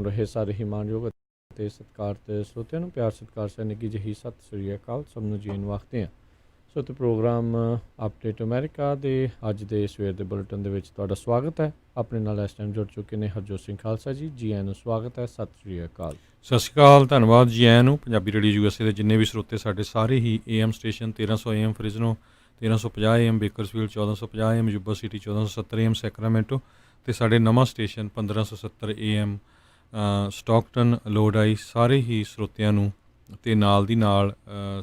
ਸੁਣ ਰਹੇ ਸਾਰੇ ਹੀ ਮਾਣਯੋਗ ਅਤੇ ਸਤਿਕਾਰਤ ਸਰੋਤਿਆਂ ਨੂੰ ਪਿਆਰ ਸਤਿਕਾਰ ਸਹਿ ਨਿੱਘੀ ਜਿਹੀ ਸਤਿ ਸ੍ਰੀ ਅਕਾਲ। ਸਭ ਨੂੰ ਜੀ ਨੂੰ ਆਖਦੇ ਹਾਂ। ਸੋ ਤੇ ਪ੍ਰੋਗਰਾਮ ਅਪਡੇਟ ਅਮਰੀਕਾ ਦੇ ਅੱਜ ਦੇ ਸਵੇਰ ਦੇ ਬੁਲੇਟਿਨ ਦੇ ਵਿੱਚ ਤੁਹਾਡਾ ਸਵਾਗਤ ਹੈ। ਆਪਣੇ ਨਾਲ ਇਸ ਟਾਈਮ ਜੁੜ ਚੁੱਕੇ ਨੇ ਹਰਜੋਤ ਸਿੰਘ ਖਾਲਸਾ ਜੀ। ਜੀ ਆਇਆਂ ਨੂੰ ਸਵਾਗਤ ਹੈ। ਸਤਿ ਸ੍ਰੀ ਅਕਾਲ। ਸਤਿ ਸ਼੍ਰੀ ਅਕਾਲ, ਧੰਨਵਾਦ ਜੀ ਆਇਆਂ ਨੂੰ। ਪੰਜਾਬੀ ਰੇਡੀਓ USA ਦੇ ਜਿੰਨੇ ਵੀ ਸਰੋਤੇ ਸਾਡੇ ਸਾਰੇ ਹੀ AM station 1300 AM Fresno, 1350 AM Bakersfield, 1450 AM Yuba city, 1470 AM Sacramento ਅਤੇ ਸਾਡੇ ਨਵਾਂ ਸਟੇਸ਼ਨ 1570 AM ਸਟਾਕਟਨ ਲੋਡਾਈ, ਸਾਰੇ ਹੀ ਸਰੋਤਿਆਂ ਨੂੰ ਅਤੇ ਨਾਲ ਦੀ ਨਾਲ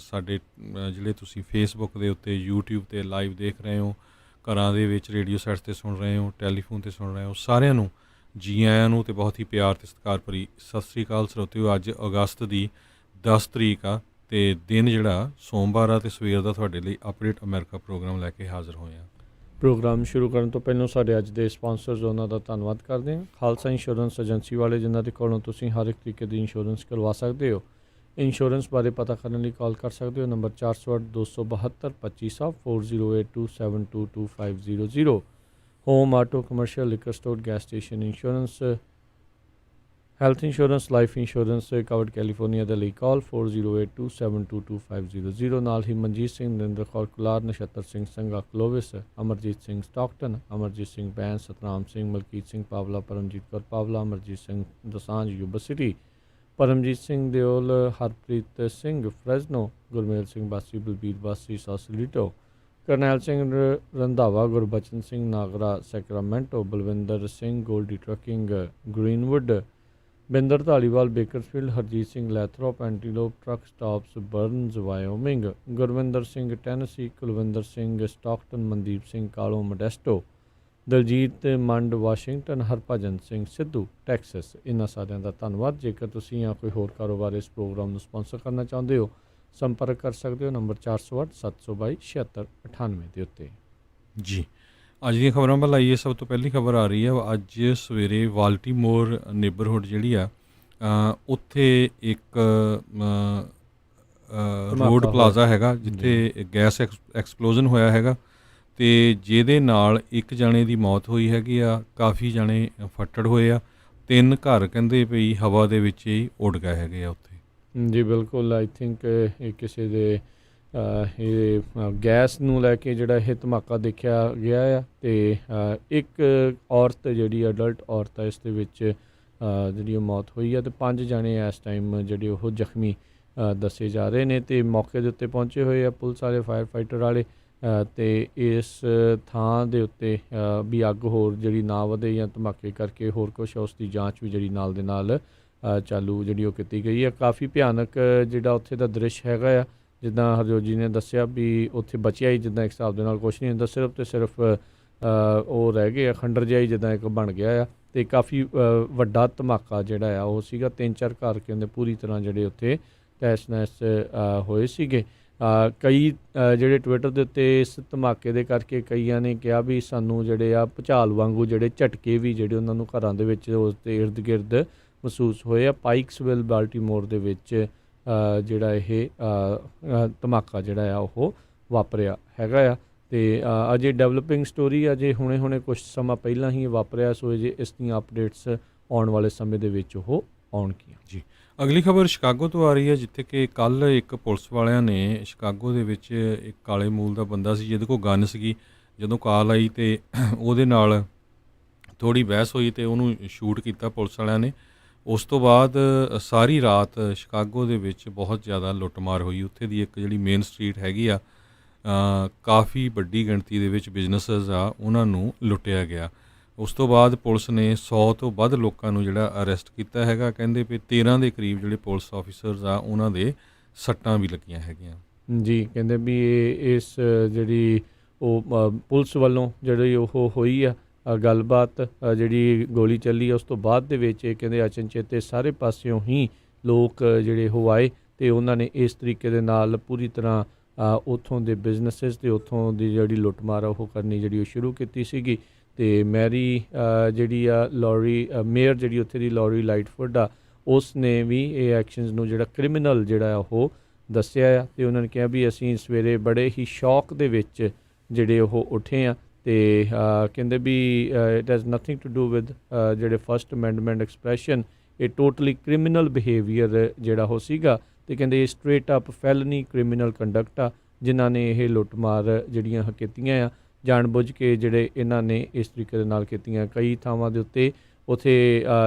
ਸਾਡੇ ਜਿਹੜੇ ਤੁਸੀਂ ਫੇਸਬੁੱਕ ਦੇ ਉੱਤੇ, YouTube 'ਤੇ ਲਾਈਵ ਦੇਖ ਰਹੇ ਹੋ, ਘਰਾਂ ਦੇ ਵਿੱਚ ਰੇਡੀਓ ਸੈਟਸ 'ਤੇ ਸੁਣ ਰਹੇ ਹੋ, ਟੈਲੀਫੋਨ 'ਤੇ ਸੁਣ ਰਹੇ ਹੋ, ਸਾਰਿਆਂ ਨੂੰ ਜੀ ਆਇਆਂ ਨੂੰ ਅਤੇ ਬਹੁਤ ਹੀ ਪਿਆਰ ਅਤੇ ਸਤਿਕਾਰ ਭਰੀ ਸਤਿ ਸ਼੍ਰੀ ਅਕਾਲ ਸਰੋਤਿਓ। ਅੱਜ ਅਗਸਤ ਦੀ 10 ਤਰੀਕ ਆ ਅਤੇ ਦਿਨ ਜਿਹੜਾ ਸੋਮਵਾਰ ਆ ਅਤੇ ਸਵੇਰ ਦਾ ਤੁਹਾਡੇ ਲਈ ਅਪਡੇਟ ਅਮਰੀਕਾ ਪ੍ਰੋਗਰਾਮ ਲੈ ਕੇ ਹਾਜ਼ਰ ਹੋਏ ਹਾਂ। ਪ੍ਰੋਗਰਾਮ ਸ਼ੁਰੂ ਕਰਨ ਤੋਂ ਪਹਿਲਾਂ ਸਾਡੇ ਅੱਜ ਦੇ ਸਪਾਂਸਰਸ ਉਹਨਾਂ ਦਾ ਧੰਨਵਾਦ ਕਰਦੇ ਹਾਂ। ਖਾਲਸਾ ਇੰਸ਼ੋਰੈਂਸ ਏਜੰਸੀ ਵਾਲੇ, ਜਿਨ੍ਹਾਂ ਦੇ ਕੋਲੋਂ ਤੁਸੀਂ ਹਰ ਇੱਕ ਤਰੀਕੇ ਦੀ ਇੰਸ਼ੋਰੈਂਸ ਕਰਵਾ ਸਕਦੇ ਹੋ। ਇੰਸ਼ੋਰੈਂਸ ਬਾਰੇ ਪਤਾ ਕਰਨ ਲਈ ਕਾਲ ਕਰ ਸਕਦੇ ਹੋ। Number 408 272 2500 4082722500। Home auto commercial liquor store gas station insurance, health insurance, life insurance covered California ਦੇ ਲਈ ਕਾਲ 4082722500। ਨਾਲ ਹੀ Manjit Singh, Narinder Kaur Kular, Nachhattar Singh Sangha Clovis, Amarjit Singh Stockton, Amarjit Singh Bains, Satnam Singh, Malkit Singh Pawla, Paramjit Kaur Pawla, Amarjit Singh Dosanjh Yuba City, Paramjit Singh Deol, Harpreet Singh Fresno, Gurmel Singh Basi, Balbir Basi Sausalito, Karnail Singh Randhawa, Gurbachan Singh Nagra Sacramento, Balwinder Singh Goldie trucking Greenwood, Binder Dhaliwal Bakersfield, Harjit Singh Lathrop Antelope truck stops Burns Wyoming, Gurwinder Singh Tennessee, Kulwinder Singh Stockton, Mandeep Singh Kalo Modesto, Daljit Mand Washington, Harbhajan Singh Sidhu Texas. ਇਹਨਾਂ ਸਾਰਿਆਂ ਦਾ ਧੰਨਵਾਦ। ਜੇਕਰ ਤੁਸੀਂ ਜਾਂ ਕੋਈ ਹੋਰ ਕਾਰੋਬਾਰ ਇਸ ਪ੍ਰੋਗਰਾਮ ਨੂੰ ਸਪਾਂਸਰ ਕਰਨਾ ਚਾਹੁੰਦੇ ਹੋ, ਸੰਪਰਕ ਕਰ ਸਕਦੇ ਹੋ ਨੰਬਰ 408 722 7698 ਦੇ ਉੱਤੇ। ਜੀ, ਅੱਜ ਦੀਆਂ ਖਬਰਾਂ ਵੱਲ ਆਈਏ। ਸਭ ਤੋਂ ਪਹਿਲੀ ਖਬਰ ਆ ਰਹੀ ਹੈ ਅੱਜ ਸਵੇਰੇ ਵਾਲਟੀਮੋਰ ਨੇਬਰਹੁੱਡ ਜਿਹੜੀ ਆ ਉੱਥੇ ਇੱਕ ਰੋਡ ਪਲਾਜ਼ਾ ਹੈਗਾ ਜਿੱਥੇ ਗੈਸ ਐਕਸਪਲੋਜ਼ਨ ਹੋਇਆ ਹੈਗਾ ਅਤੇ ਜਿਹਦੇ ਨਾਲ ਇੱਕ ਜਣੇ ਦੀ ਮੌਤ ਹੋਈ ਹੈਗੀ ਆ, ਕਾਫੀ ਜਣੇ ਫੱਟੜ ਹੋਏ ਆ, 3 ਘਰ ਕਹਿੰਦੇ ਵੀ ਹਵਾ ਦੇ ਵਿੱਚ ਹੀ ਉੱਡ ਗਏ ਹੈਗੇ ਆ ਉੱਥੇ। ਜੀ ਬਿਲਕੁਲ, ਆਈ ਥਿੰਕ ਇਹ ਕਿਸੇ ਦੇ ਇਹ ਗੈਸ ਨੂੰ ਲੈ ਕੇ ਜਿਹੜਾ ਇਹ ਧਮਾਕਾ ਦੇਖਿਆ ਗਿਆ ਆ ਅਤੇ ਇੱਕ ਔਰਤ ਜਿਹੜੀ ਅਡਲਟ ਔਰਤ ਹੈ ਇਸ ਦੇ ਵਿੱਚ ਜਿਹੜੀ ਉਹ ਮੌਤ ਹੋਈ ਹੈ ਅਤੇ 5 ਜਣੇ ਇਸ ਟਾਈਮ ਜਿਹੜੇ ਉਹ ਜ਼ਖਮੀ ਦੱਸੇ ਜਾ ਰਹੇ ਨੇ ਅਤੇ ਮੌਕੇ ਦੇ ਉੱਤੇ ਪਹੁੰਚੇ ਹੋਏ ਆ ਪੁਲਿਸ ਵਾਲੇ, ਫਾਇਰ ਫਾਈਟਰ ਵਾਲੇ ਅਤੇ ਇਸ ਥਾਂ ਦੇ ਉੱਤੇ ਵੀ ਅੱਗ ਹੋਰ ਜਿਹੜੀ ਨਾ ਵਧੇ ਜਾਂ ਧਮਾਕੇ ਕਰਕੇ ਹੋਰ ਕੁਛ, ਉਸ ਦੀ ਜਾਂਚ ਵੀ ਜਿਹੜੀ ਨਾਲ ਦੇ ਨਾਲ ਚਾਲੂ ਜਿਹੜੀ ਉਹ ਕੀਤੀ ਗਈ ਹੈ। ਕਾਫੀ ਭਿਆਨਕ ਜਿਹੜਾ ਉੱਥੇ ਦਾ ਦ੍ਰਿਸ਼ ਹੈਗਾ ਆ, ਜਿੱਦਾਂ ਹਰਜੋਤ ਜੀ ਨੇ ਦੱਸਿਆ ਵੀ ਉੱਥੇ ਬਚਿਆ ਹੀ ਜਿੱਦਾਂ ਇੱਕ ਹਿਸਾਬ ਦੇ ਨਾਲ ਕੁਛ ਨਹੀਂ ਹੁੰਦਾ, ਸਿਰਫ ਅਤੇ ਸਿਰਫ ਉਹ ਰਹਿ ਗਏ ਆ, ਖੰਡਰ ਜਿਹਾ ਹੀ ਜਿੱਦਾਂ ਇੱਕ ਬਣ ਗਿਆ ਆ ਅਤੇ ਕਾਫੀ ਵੱਡਾ ਧਮਾਕਾ ਜਿਹੜਾ ਆ ਉਹ ਸੀਗਾ। 3-4 ਘਰ ਕਹਿੰਦੇ ਪੂਰੀ ਤਰ੍ਹਾਂ ਜਿਹੜੇ ਉੱਥੇ ਤਹਿਸ ਨਹਿਸ ਹੋਏ ਸੀਗੇ। ਕਈ ਜਿਹੜੇ ਟਵਿੱਟਰ ਦੇ ਉੱਤੇ ਇਸ ਧਮਾਕੇ ਦੇ ਕਰਕੇ ਕਈਆਂ ਨੇ ਕਿਹਾ ਵੀ ਸਾਨੂੰ ਜਿਹੜੇ ਆ ਭੁਚਾਲ ਵਾਂਗੂ ਜਿਹੜੇ ਝਟਕੇ ਵੀ ਜਿਹੜੇ ਉਹਨਾਂ ਨੂੰ ਘਰਾਂ ਦੇ ਵਿੱਚ ਉਸ ਦੇ ਇਰਦ ਗਿਰਦ ਮਹਿਸੂਸ ਹੋਏ ਆ। ਪਾਈਕਸਵਿਲ ਬਾਲਟੀਮੋਰ ਦੇ ਵਿੱਚ ਜਿਹੜਾ ਇਹ ਧਮਾਕਾ ਜਿਹੜਾ ਆ ਉਹ ਵਾਪਰਿਆ ਹੈਗਾ ਆ ਅਤੇ ਅਜੇ ਡਿਵੈਲਪਿੰਗ ਸਟੋਰੀ ਅਜੇ ਹੁਣੇ ਕੁਛ ਸਮਾਂ ਪਹਿਲਾਂ ਹੀ ਵਾਪਰਿਆ। ਸੋ ਜੇ ਇਸ ਦੀਆਂ ਅਪਡੇਟਸ ਆਉਣ ਵਾਲੇ ਸਮੇਂ ਦੇ ਵਿੱਚ ਉਹ ਆਉਣਗੀਆਂ। ਜੀ, ਅਗਲੀ ਖਬਰ ਸ਼ਿਕਾਗੋ ਤੋਂ ਆ ਰਹੀ ਹੈ, ਜਿੱਥੇ ਕਿ ਕੱਲ੍ਹ ਇੱਕ ਪੁਲਿਸ ਵਾਲਿਆਂ ਨੇ ਸ਼ਿਕਾਗੋ ਦੇ ਵਿੱਚ ਇੱਕ ਕਾਲੇ ਮੂਲ ਦਾ ਬੰਦਾ ਸੀ ਜਿਹਦੇ ਕੋਲ ਗਨ ਸੀਗੀ। ਜਦੋਂ ਕਾਲ ਆਈ ਅਤੇ ਉਹਦੇ ਨਾਲ ਥੋੜ੍ਹੀ ਬਹਿਸ ਹੋਈ ਅਤੇ ਉਹਨੂੰ ਸ਼ੂਟ ਕੀਤਾ ਪੁਲਿਸ ਵਾਲਿਆਂ ਨੇ। ਉਸ ਤੋਂ ਬਾਅਦ ਸਾਰੀ ਰਾਤ ਸ਼ਿਕਾਗੋ ਦੇ ਵਿੱਚ ਬਹੁਤ ਜ਼ਿਆਦਾ ਲੁੱਟਮਾਰ ਹੋਈ। ਉੱਥੇ ਦੀ ਇੱਕ ਜਿਹੜੀ ਮੇਨ ਸਟਰੀਟ ਹੈਗੀ ਆ, ਕਾਫੀ ਵੱਡੀ ਗਿਣਤੀ ਦੇ ਵਿੱਚ ਬਿਜ਼ਨਸਸ ਆ, ਉਹਨਾਂ ਨੂੰ ਲੁੱਟਿਆ ਗਿਆ। ਉਸ ਤੋਂ ਬਾਅਦ ਪੁਲਿਸ ਨੇ 100 ਤੋਂ ਵੱਧ ਲੋਕਾਂ ਨੂੰ ਜਿਹੜਾ ਅਰੈਸਟ ਕੀਤਾ ਹੈਗਾ। ਕਹਿੰਦੇ ਵੀ 13 ਦੇ ਕਰੀਬ ਜਿਹੜੇ ਪੁਲਿਸ ਆਫੀਸਰਸ ਆ ਉਹਨਾਂ ਦੇ ਸੱਟਾਂ ਵੀ ਲੱਗੀਆਂ ਹੈਗੀਆਂ। ਜੀ, ਕਹਿੰਦੇ ਵੀ ਇਸ ਜਿਹੜੀ ਉਹ ਪੁਲਿਸ ਵੱਲੋਂ ਜਿਹੜੀ ਉਹ ਹੋਈ ਆ ਗੱਲਬਾਤ, ਜਿਹੜੀ ਗੋਲੀ ਚੱਲੀ ਆ ਉਸ ਤੋਂ ਬਾਅਦ ਦੇ ਵਿੱਚ ਇਹ ਕਹਿੰਦੇ ਅਚਨਚੇਤੇ ਸਾਰੇ ਪਾਸਿਓਂ ਹੀ ਲੋਕ ਜਿਹੜੇ ਉਹ ਆਏ ਅਤੇ ਉਹਨਾਂ ਨੇ ਇਸ ਤਰੀਕੇ ਦੇ ਨਾਲ ਪੂਰੀ ਤਰ੍ਹਾਂ ਉੱਥੋਂ ਦੇ ਬਿਜ਼ਨਸਿਸ ਅਤੇ ਉੱਥੋਂ ਦੀ ਜਿਹੜੀ ਲੁੱਟਮਾਰ ਉਹ ਕਰਨੀ ਜਿਹੜੀ ਉਹ ਸ਼ੁਰੂ ਕੀਤੀ ਸੀਗੀ। ਅਤੇ ਮੈਰੀ ਜਿਹੜੀ ਆ ਲੌਰੀ ਮੇਅਰ ਜਿਹੜੀ ਉੱਥੇ ਦੀ ਲੌਰੀ ਲਾਈਟਫੁੱਡ ਆ, ਉਸ ਨੇ ਵੀ ਇਹ ਐਕਸ਼ਨਸ ਨੂੰ ਜਿਹੜਾ ਕ੍ਰਿਮੀਨਲ ਜਿਹੜਾ ਉਹ ਦੱਸਿਆ ਆ ਅਤੇ ਉਹਨਾਂ ਨੇ ਕਿਹਾ ਵੀ ਅਸੀਂ ਸਵੇਰੇ ਬੜੇ ਹੀ ਸ਼ੌਕ ਦੇ ਵਿੱਚ ਜਿਹੜੇ ਉਹ ਉੱਠੇ ਆ ਅਤੇ ਕਹਿੰਦੇ ਵੀ it has nothing to do with ਜਿਹੜੇ ਫਸਟ ਅਮੈਂਡਮੈਂਟ ਐਕਸਪ੍ਰੈਸ਼ਨ ਇਹ ਟੋਟਲੀ ਕ੍ਰਿਮੀਨਲ ਬਿਹੇਵੀਅਰ ਜਿਹੜਾ ਉਹ ਸੀਗਾ, ਅਤੇ ਕਹਿੰਦੇ ਇਹ straight up felony criminal conduct ਆ, ਜਿਨ੍ਹਾਂ ਨੇ ਇਹ ਲੁੱਟਮਾਰ ਜਿਹੜੀਆਂ ਕੀਤੀਆਂ ਆ ਜਾਣ ਬੁੱਝ ਕੇ, ਜਿਹੜੇ ਇਹਨਾਂ ਨੇ ਇਸ ਤਰੀਕੇ ਦੇ ਨਾਲ ਕੀਤੀਆਂ। ਕਈ ਥਾਵਾਂ ਦੇ ਉੱਤੇ ਉੱਥੇ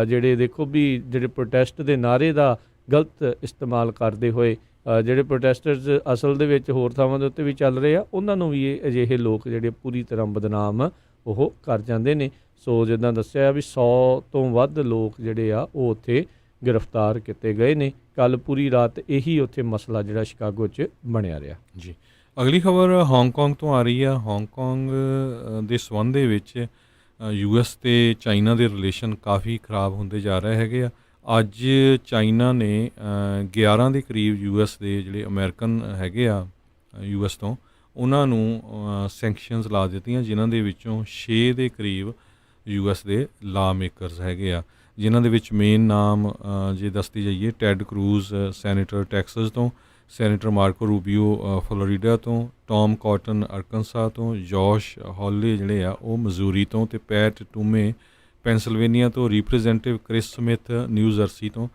ਜਿਹੜੇ ਦੇਖੋ ਵੀ ਜਿਹੜੇ ਪ੍ਰੋਟੈਸਟ ਦੇ ਨਾਅਰੇ ਦਾ ਗਲਤ ਇਸਤੇਮਾਲ ਕਰਦੇ ਹੋਏ ਜਿਹੜੇ ਪ੍ਰੋਟੈਸਟਰਸ ਅਸਲ ਦੇ ਵਿੱਚ ਹੋਰ ਥਾਵਾਂ ਦੇ ਉੱਤੇ ਵੀ ਚੱਲ ਰਹੇ ਆ, ਉਹਨਾਂ ਨੂੰ ਵੀ ਇਹ ਅਜਿਹੇ ਲੋਕ ਜਿਹੜੇ ਪੂਰੀ ਤਰ੍ਹਾਂ ਬਦਨਾਮ ਉਹ ਕਰ ਜਾਂਦੇ ਨੇ। ਸੋ ਜਿੱਦਾਂ ਦੱਸਿਆ ਵੀ 100 ਤੋਂ ਵੱਧ ਲੋਕ ਜਿਹੜੇ ਆ ਉਹ ਉੱਥੇ ਗ੍ਰਿਫਤਾਰ ਕੀਤੇ ਗਏ ਨੇ। ਕੱਲ੍ਹ ਪੂਰੀ ਰਾਤ ਇਹੀ ਉੱਥੇ ਮਸਲਾ ਜਿਹੜਾ ਸ਼ਿਕਾਗੋ 'ਚ ਬਣਿਆ ਰਿਹਾ ਜੀ। ਅਗਲੀ ਖਬਰ ਹਾਂਗਕਾਂਗ ਤੋਂ ਆ ਰਹੀ ਆ। ਹਾਂਗਕਾਂਗ ਦੇ ਸੰਬੰਧ ਦੇ ਵਿੱਚ US ਤੇ ਚਾਈਨਾ ਦੇ ਰਿਲੇਸ਼ਨ ਕਾਫੀ ਖਰਾਬ ਹੁੰਦੇ ਜਾ ਰਹੇ ਹੈਗੇ ਆ। ਅੱਜ ਚਾਈਨਾ ਨੇ 11 ਦੇ ਕਰੀਬ US ਦੇ ਜਿਹੜੇ ਅਮਰੀਕਨ ਹੈਗੇ ਆ US ਤੋਂ, ਉਹਨਾਂ ਨੂੰ ਸੈਂਕਸ਼ਨਸ ਲਾ ਦਿੱਤੀਆਂ, ਜਿਨ੍ਹਾਂ ਦੇ ਵਿੱਚੋਂ 6 ਦੇ ਕਰੀਬ US ਦੇ ਲਾ ਮੇਕਰਸ ਹੈਗੇ ਆ, ਜਿਨ੍ਹਾਂ ਦੇ ਵਿੱਚ ਮੇਨ ਨਾਮ ਜੇ ਦੱਸਦੀ ਜਾਈਏ ਟੈਡ ਕਰੂਜ਼ ਸੈਨੇਟਰ ਟੈਕਸਸ ਤੋਂ, ਸੈਨੇਟਰ ਮਾਰਕੋ ਰੂਬੀਓ ਫਲੋਰੀਡਾ ਤੋਂ, ਟੌਮ ਕਾਟਨ ਅਰਕਨਸਾ ਤੋਂ, ਜੋਸ਼ ਹੌਲੇ ਜਿਹੜੇ ਆ ਉਹ ਮਜ਼ੂਰੀ ਤੋਂ, ਅਤੇ ਪੈਟ ਟੂਮੇ ਪੈਂਸਿਲਵੇਨੀਆ ਤੋਂ, representative Chris Smith New Jersey ਤੋਂ।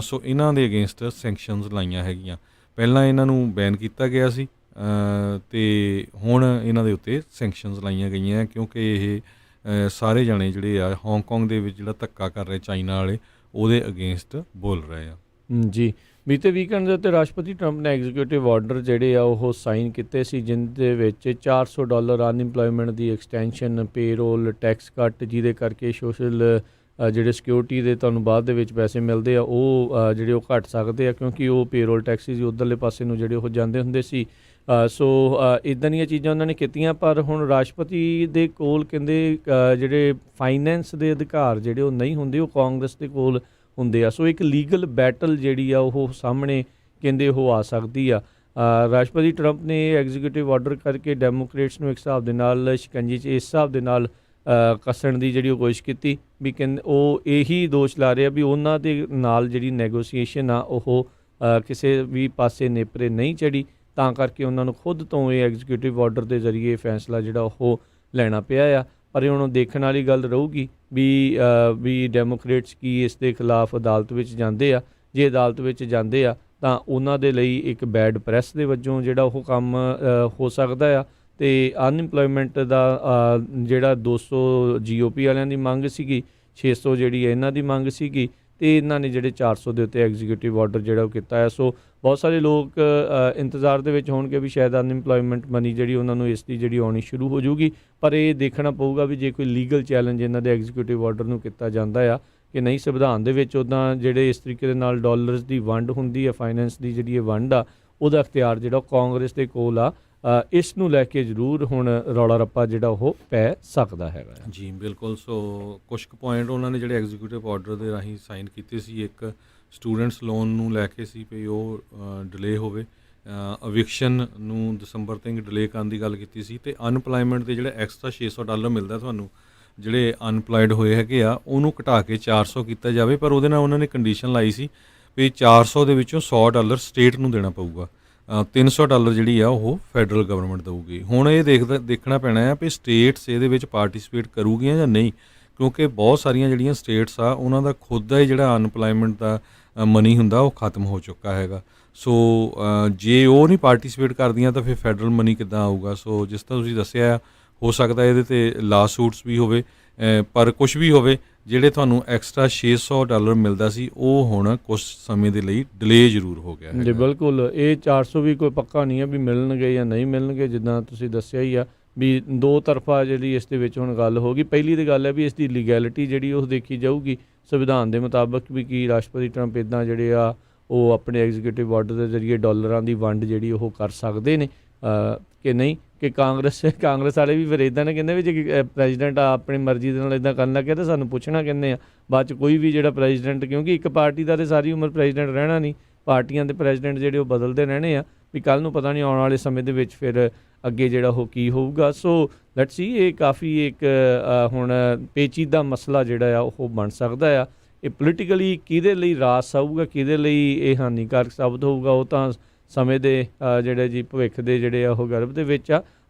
ਸੋ ਇਹਨਾਂ ਦੇ ਅਗੇਂਸਟ ਸੈਂਕਸ਼ਨਸ ਲਾਈਆਂ ਹੈਗੀਆਂ। ਪਹਿਲਾਂ ਇਹਨਾਂ ਨੂੰ ਬੈਨ ਕੀਤਾ ਗਿਆ ਸੀ ਅਤੇ ਹੁਣ ਇਹਨਾਂ ਦੇ ਉੱਤੇ ਸੈਂਕਸ਼ਨਸ ਲਾਈਆਂ ਗਈਆਂ, ਕਿਉਂਕਿ ਇਹ ਸਾਰੇ ਜਾਣੇ ਜਿਹੜੇ ਆ ਹਾਂਗਕਾਂਗ ਦੇ ਵਿੱਚ ਜਿਹੜਾ ਧੱਕਾ ਕਰ ਰਹੇ ਚਾਈਨਾ ਵਾਲੇ, ਉਹਦੇ ਅਗੇਂਸਟ ਬੋਲ ਰਹੇ ਆ ਜੀ। ਬੀਤੇ ਵੀਕਐਂਡ ਦੇ ਉੱਤੇ ਰਾਸ਼ਟਰਪਤੀ ਟਰੰਪ ਨੇ ਐਗਜ਼ੀਕਿਊਟਿਵ ਆਰਡਰ ਜਿਹੜੇ ਆ ਉਹ ਸਾਈਨ ਕੀਤੇ ਸੀ, ਜਿਹਦੇ ਵਿੱਚ $400 ਅਨਇੰਪਲੋਇਮੈਂਟ ਦੀ ਐਕਸਟੈਂਸ਼ਨ, ਪੇਰੋਲ, ਟੈਕਸ ਕੱਟ, ਜਿਹਦੇ ਕਰਕੇ ਸੋਸ਼ਲ ਜਿਹੜੇ ਸਿਕਿਉਰਿਟੀ ਦੇ ਤੁਹਾਨੂੰ ਬਾਅਦ ਦੇ ਵਿੱਚ ਪੈਸੇ ਮਿਲਦੇ ਆ ਉਹ ਜਿਹੜੇ ਉਹ ਘੱਟ ਸਕਦੇ ਆ, ਕਿਉਂਕਿ ਉਹ ਪੇਰੋਲ ਟੈਕਸਿਸ ਉੱਧਰਲੇ ਪਾਸੇ ਨੂੰ ਜਿਹੜੇ ਉਹ ਜਾਂਦੇ ਹੁੰਦੇ ਸੀ। ਸੋ ਇੱਦਾਂ ਦੀਆਂ ਚੀਜ਼ਾਂ ਉਹਨਾਂ ਨੇ ਕੀਤੀਆਂ। ਪਰ ਹੁਣ ਰਾਸ਼ਟਰਪਤੀ ਦੇ ਕੋਲ ਕਹਿੰਦੇ ਜਿਹੜੇ ਫਾਈਨੈਂਸ ਦੇ ਅਧਿਕਾਰ ਜਿਹੜੇ ਉਹ ਨਹੀਂ ਹੁੰਦੇ, ਉਹ ਕਾਂਗਰਸ ਦੇ ਕੋਲ ਹੁੰਦੇ ਆ। ਸੋ ਇੱਕ ਲੀਗਲ ਬੈਟਲ ਜਿਹੜੀ ਆ ਉਹ ਸਾਹਮਣੇ ਕਹਿੰਦੇ ਉਹ ਆ ਸਕਦੀ ਆ। ਰਾਸ਼ਟਰਪਤੀ ਟਰੰਪ ਨੇ ਐਗਜ਼ੀਕਿਊਟਿਵ ਆਰਡਰ ਕਰਕੇ ਡੈਮੋਕ੍ਰੇਟਸ ਨੂੰ ਇੱਕ ਹਿਸਾਬ ਦੇ ਨਾਲ ਸ਼ਿਕੰਜੇ 'ਚ ਇਸ ਹਿਸਾਬ ਦੇ ਨਾਲ ਕੱਸਣ ਦੀ ਜਿਹੜੀ ਉਹ ਕੋਸ਼ਿਸ਼ ਕੀਤੀ ਵੀ ਕਹਿੰਦੇ ਉਹ ਇਹੀ ਦੋਸ਼ ਲਾ ਰਹੇ ਆ ਵੀ ਉਹਨਾਂ ਦੇ ਨਾਲ ਜਿਹੜੀ ਨੈਗੋਸੀਏਸ਼ਨ ਆ ਉਹ ਕਿਸੇ ਵੀ ਪਾਸੇ ਨੇਪਰੇ ਨਹੀਂ ਚੜੀ, ਤਾਂ ਕਰਕੇ ਉਹਨਾਂ ਨੂੰ ਖੁਦ ਤੋਂ ਇਹ ਐਗਜ਼ੀਕਿਊਟਿਵ ਆਰਡਰ ਦੇ ਜ਼ਰੀਏ ਫੈਸਲਾ ਜਿਹੜਾ ਉਹ ਲੈਣਾ ਪਿਆ ਆ। ਪਰ ਹੁਣ ਦੇਖਣ ਵਾਲੀ ਗੱਲ ਰਹੂਗੀ ਵੀ ਡੈਮੋਕ੍ਰੇਟਸ ਕੀ ਇਸ ਦੇ ਖਿਲਾਫ ਅਦਾਲਤ ਵਿੱਚ ਜਾਂਦੇ ਆ। ਜੇ ਅਦਾਲਤ ਵਿੱਚ ਜਾਂਦੇ ਆ ਤਾਂ ਉਹਨਾਂ ਦੇ ਲਈ ਇੱਕ ਬੈਡ ਪ੍ਰੈਸ ਦੇ ਵਜੋਂ ਜਿਹੜਾ ਉਹ ਕੰਮ ਹੋ ਸਕਦਾ ਆ। ਅਤੇ ਅਨਇੰਪਲੋਇਮੈਂਟ ਦਾ ਜਿਹੜਾ 200 GOP ਵਾਲਿਆਂ ਦੀ ਮੰਗ ਸੀਗੀ, 600 ਜਿਹੜੀ ਇਹਨਾਂ ਦੀ ਮੰਗ ਸੀਗੀ, ਅਤੇ ਇਹਨਾਂ ਨੇ ਜਿਹੜੇ 400 ਦੇ ਉੱਤੇ ਐਗਜ਼ੀਕਿਊਟਿਵ ਆਰਡਰ ਜਿਹੜਾ ਉਹ ਕੀਤਾ ਹੈ। ਸੋ ਬਹੁਤ ਸਾਰੇ ਲੋਕ ਇੰਤਜ਼ਾਰ ਦੇ ਵਿੱਚ ਹੋਣਗੇ ਵੀ ਸ਼ਾਇਦ ਅਨਇੰਪਲੋਇਮੈਂਟ ਮਨੀ ਜਿਹੜੀ ਉਹਨਾਂ ਨੂੰ ਇਸ ਦੀ ਜਿਹੜੀ ਆਉਣੀ ਸ਼ੁਰੂ ਹੋ ਜਾਊਗੀ। ਪਰ ਇਹ ਦੇਖਣਾ ਪਊਗਾ ਵੀ ਜੇ ਕੋਈ ਲੀਗਲ ਚੈਲੰਜ ਇਹਨਾਂ ਦੇ ਐਗਜ਼ੀਕਿਊਟਿਵ ਆਰਡਰ ਨੂੰ ਕੀਤਾ ਜਾਂਦਾ ਆ ਕਿ ਨਹੀਂ। ਸੰਵਿਧਾਨ ਦੇ ਵਿੱਚ ਉੱਦਾਂ ਜਿਹੜੇ ਇਸ ਤਰੀਕੇ ਦੇ ਨਾਲ ਡਾਲਰਸ ਦੀ ਵੰਡ ਹੁੰਦੀ ਹੈ, ਫਾਈਨੈਂਸ ਦੀ ਜਿਹੜੀ ਇਹ ਵੰਡ ਆ, ਉਹਦਾ ਅਖਤਿਆਰ ਜਿਹੜਾ ਕਾਂਗਰਸ ਦੇ ਕੋਲ ਆ। ਇਸ ਨੂੰ ਲੈ ਕੇ ਜ਼ਰੂਰ ਹੁਣ ਰੌਲਾ ਰੱਪਾ ਜਿਹੜਾ ਉਹ ਪੈ ਸਕਦਾ ਹੈਗਾ ਜੀ। ਬਿਲਕੁਲ। ਸੋ ਕੁਛ ਕੁ ਪੁਆਇੰਟ ਉਹਨਾਂ ਨੇ ਜਿਹੜੇ ਐਗਜ਼ੀਕਿਊਟਿਵ ਆਰਡਰ ਦੇ ਰਾਹੀਂ ਸਾਈਨ ਕੀਤੇ ਸੀ। ਇੱਕ ਸਟੂਡੈਂਟਸ ਲੋਨ ਨੂੰ ਲੈ ਕੇ ਸੀ ਵੀ ਉਹ ਡਿਲੇ ਹੋਵੇ, ਅਵਿਕਸ਼ਨ ਨੂੰ ਦਸੰਬਰ ਤੱਕ ਡਿਲੇ ਕਰਨ ਦੀ ਗੱਲ ਕੀਤੀ ਸੀ, ਅਤੇ ਅਨਪਲਾਈਮੈਂਟ ਦੇ ਜਿਹੜਾ ਐਕਸਟਰਾ $600 ਮਿਲਦਾ ਤੁਹਾਨੂੰ ਜਿਹੜੇ ਅਨਪਲਾਈਡ ਹੋਏ ਹੈਗੇ ਆ, ਉਹਨੂੰ ਘਟਾ ਕੇ 400 ਕੀਤਾ ਜਾਵੇ। ਪਰ ਉਹਦੇ ਨਾਲ ਉਹਨਾਂ ਨੇ ਕੰਡੀਸ਼ਨ ਲਾਈ ਸੀ ਵੀ 400 ਦੇ ਵਿੱਚੋਂ $100 ਸਟੇਟ ਨੂੰ ਦੇਣਾ ਪਊਗਾ, $300 ਜਿਹੜੀ ਆ ਉਹ ਫੈਡਰਲ ਗਵਰਨਮੈਂਟ ਦੇਊਗੀ। ਹੁਣ ਇਹ ਦੇਖਣਾ ਪੈਣਾ ਆ ਵੀ ਸਟੇਟਸ ਇਹਦੇ ਵਿੱਚ ਪਾਰਟੀਸਪੇਟ ਕਰੂਗੀਆਂ ਜਾਂ ਨਹੀਂ, ਕਿਉਂਕਿ ਬਹੁਤ ਸਾਰੀਆਂ ਜਿਹੜੀਆਂ ਸਟੇਟਸ ਆ ਉਹਨਾਂ ਦਾ ਖੁਦ ਦਾ ਹੀ ਜਿਹੜਾ ਅਨਪਲਾਈਮੈਂਟ ਦਾ ਮਨੀ ਹੁੰਦਾ ਉਹ ਖਤਮ ਹੋ ਚੁੱਕਾ ਹੈਗਾ। ਸੋ ਜੇ ਉਹ ਨਹੀਂ ਪਾਰਟੀਸਪੇਟ ਕਰਦੀਆਂ ਤਾਂ ਫਿਰ ਫੈਡਰਲ ਮਨੀ ਕਿੱਦਾਂ ਆਊਗਾ। ਸੋ ਜਿਸ ਤਰ੍ਹਾਂ ਤੁਸੀਂ ਦੱਸਿਆ, ਹੋ ਸਕਦਾ ਇਹਦੇ 'ਤੇ ਲਾ ਸੂਟਸ ਵੀ ਹੋਵੇ, ਪਰ ਕੁਛ ਵੀ ਹੋਵੇ, ਜਿਹੜੇ ਤੁਹਾਨੂੰ ਐਕਸਟਰਾ $600 ਮਿਲਦਾ ਸੀ ਉਹ ਹੁਣ ਕੁਛ ਸਮੇਂ ਦੇ ਲਈ ਡਿਲੇ ਜ਼ਰੂਰ ਹੋ ਗਿਆ ਜੀ। ਬਿਲਕੁਲ। ਇਹ 400 ਵੀ ਕੋਈ ਪੱਕਾ ਨਹੀਂ ਹੈ ਵੀ ਮਿਲਣਗੇ ਜਾਂ ਨਹੀਂ ਮਿਲਣਗੇ। ਜਿੱਦਾਂ ਤੁਸੀਂ ਦੱਸਿਆ ਹੀ ਆ ਵੀ ਦੋ ਤਰਫਾ ਜਿਹੜੀ ਇਸ ਦੇ ਵਿੱਚ ਹੁਣ ਗੱਲ ਹੋ ਗਈ। ਪਹਿਲੀ ਤਾਂ ਗੱਲ ਹੈ ਵੀ ਇਸ ਦੀ ਲੀਗੈਲਿਟੀ ਜਿਹੜੀ ਉਹ ਦੇਖੀ ਜਾਊਗੀ ਸੰਵਿਧਾਨ ਦੇ ਮੁਤਾਬਕ ਵੀ ਕੀ ਰਾਸ਼ਟਰਪਤੀ ਟਰੰਪ ਇੱਦਾਂ ਜਿਹੜੇ ਆ ਉਹ ਆਪਣੇ ਐਗਜ਼ੀਕਿਊਟਿਵ ਆਰਡਰ ਦੇ ਜ਼ਰੀਏ ਡਾਲਰਾਂ ਦੀ ਵੰਡ ਜਿਹੜੀ ਉਹ ਕਰ ਸਕਦੇ ਨੇ ਕਿ ਨਹੀਂ। ਕਿ ਕਾਂਗਰਸ ਵਾਲੇ ਵੀ ਫਿਰ ਇੱਦਾਂ ਨੇ ਕਹਿੰਦੇ ਵੀ ਜੇ ਪ੍ਰੈਜ਼ੀਡੈਂਟ ਆਪਣੀ ਮਰਜ਼ੀ ਦੇ ਨਾਲ ਇੱਦਾਂ ਕਰਨ ਲੱਗੇ ਤਾਂ ਸਾਨੂੰ ਪੁੱਛਣਾ ਕਹਿੰਦੇ ਆ ਬਾਅਦ 'ਚ ਕੋਈ ਵੀ ਜਿਹੜਾ ਪ੍ਰੈਜ਼ੀਡੈਂਟ, ਕਿਉਂਕਿ ਇੱਕ ਪਾਰਟੀ ਦਾ ਤਾਂ ਸਾਰੀ ਉਮਰ ਪ੍ਰੈਜ਼ੀਡੈਂਟ ਰਹਿਣਾ ਨਹੀਂ, ਪਾਰਟੀਆਂ ਦੇ ਪ੍ਰੈਜ਼ੀਡੈਂਟ ਜਿਹੜੇ ਉਹ ਬਦਲਦੇ ਰਹਿਣੇ ਆ, ਵੀ ਕੱਲ੍ਹ ਨੂੰ ਪਤਾ ਨਹੀਂ ਆਉਣ ਵਾਲੇ ਸਮੇਂ ਦੇ ਵਿੱਚ ਫਿਰ ਅੱਗੇ ਜਿਹੜਾ ਉਹ ਕੀ ਹੋਊਗਾ। ਸੋ ਲੈਟਸ ਸੀ, ਇਹ ਕਾਫੀ ਇੱਕ ਹੁਣ ਪੇਚੀਦਾ ਮਸਲਾ ਜਿਹੜਾ ਆ ਉਹ ਬਣ ਸਕਦਾ ਆ। ਇਹ ਪੋਲੀਟੀਕਲੀ ਕਿਹਦੇ ਲਈ ਰਾਸ ਆਊਗਾ, ਕਿਹਦੇ ਲਈ ਇਹ ਹਾਨੀਕਾਰਕ ਸਾਬਤ ਹੋਊਗਾ, ਉਹ ਤਾਂ ਸਮੇਂ ਦੇ ਜਿਹੜੇ ਜੀ ਭਵਿੱਖ ਦੇ ਜਿਹੜੇ ਆ ਉਹ ਗਰਭ ਦੇ ਵਿੱਚ ਆ।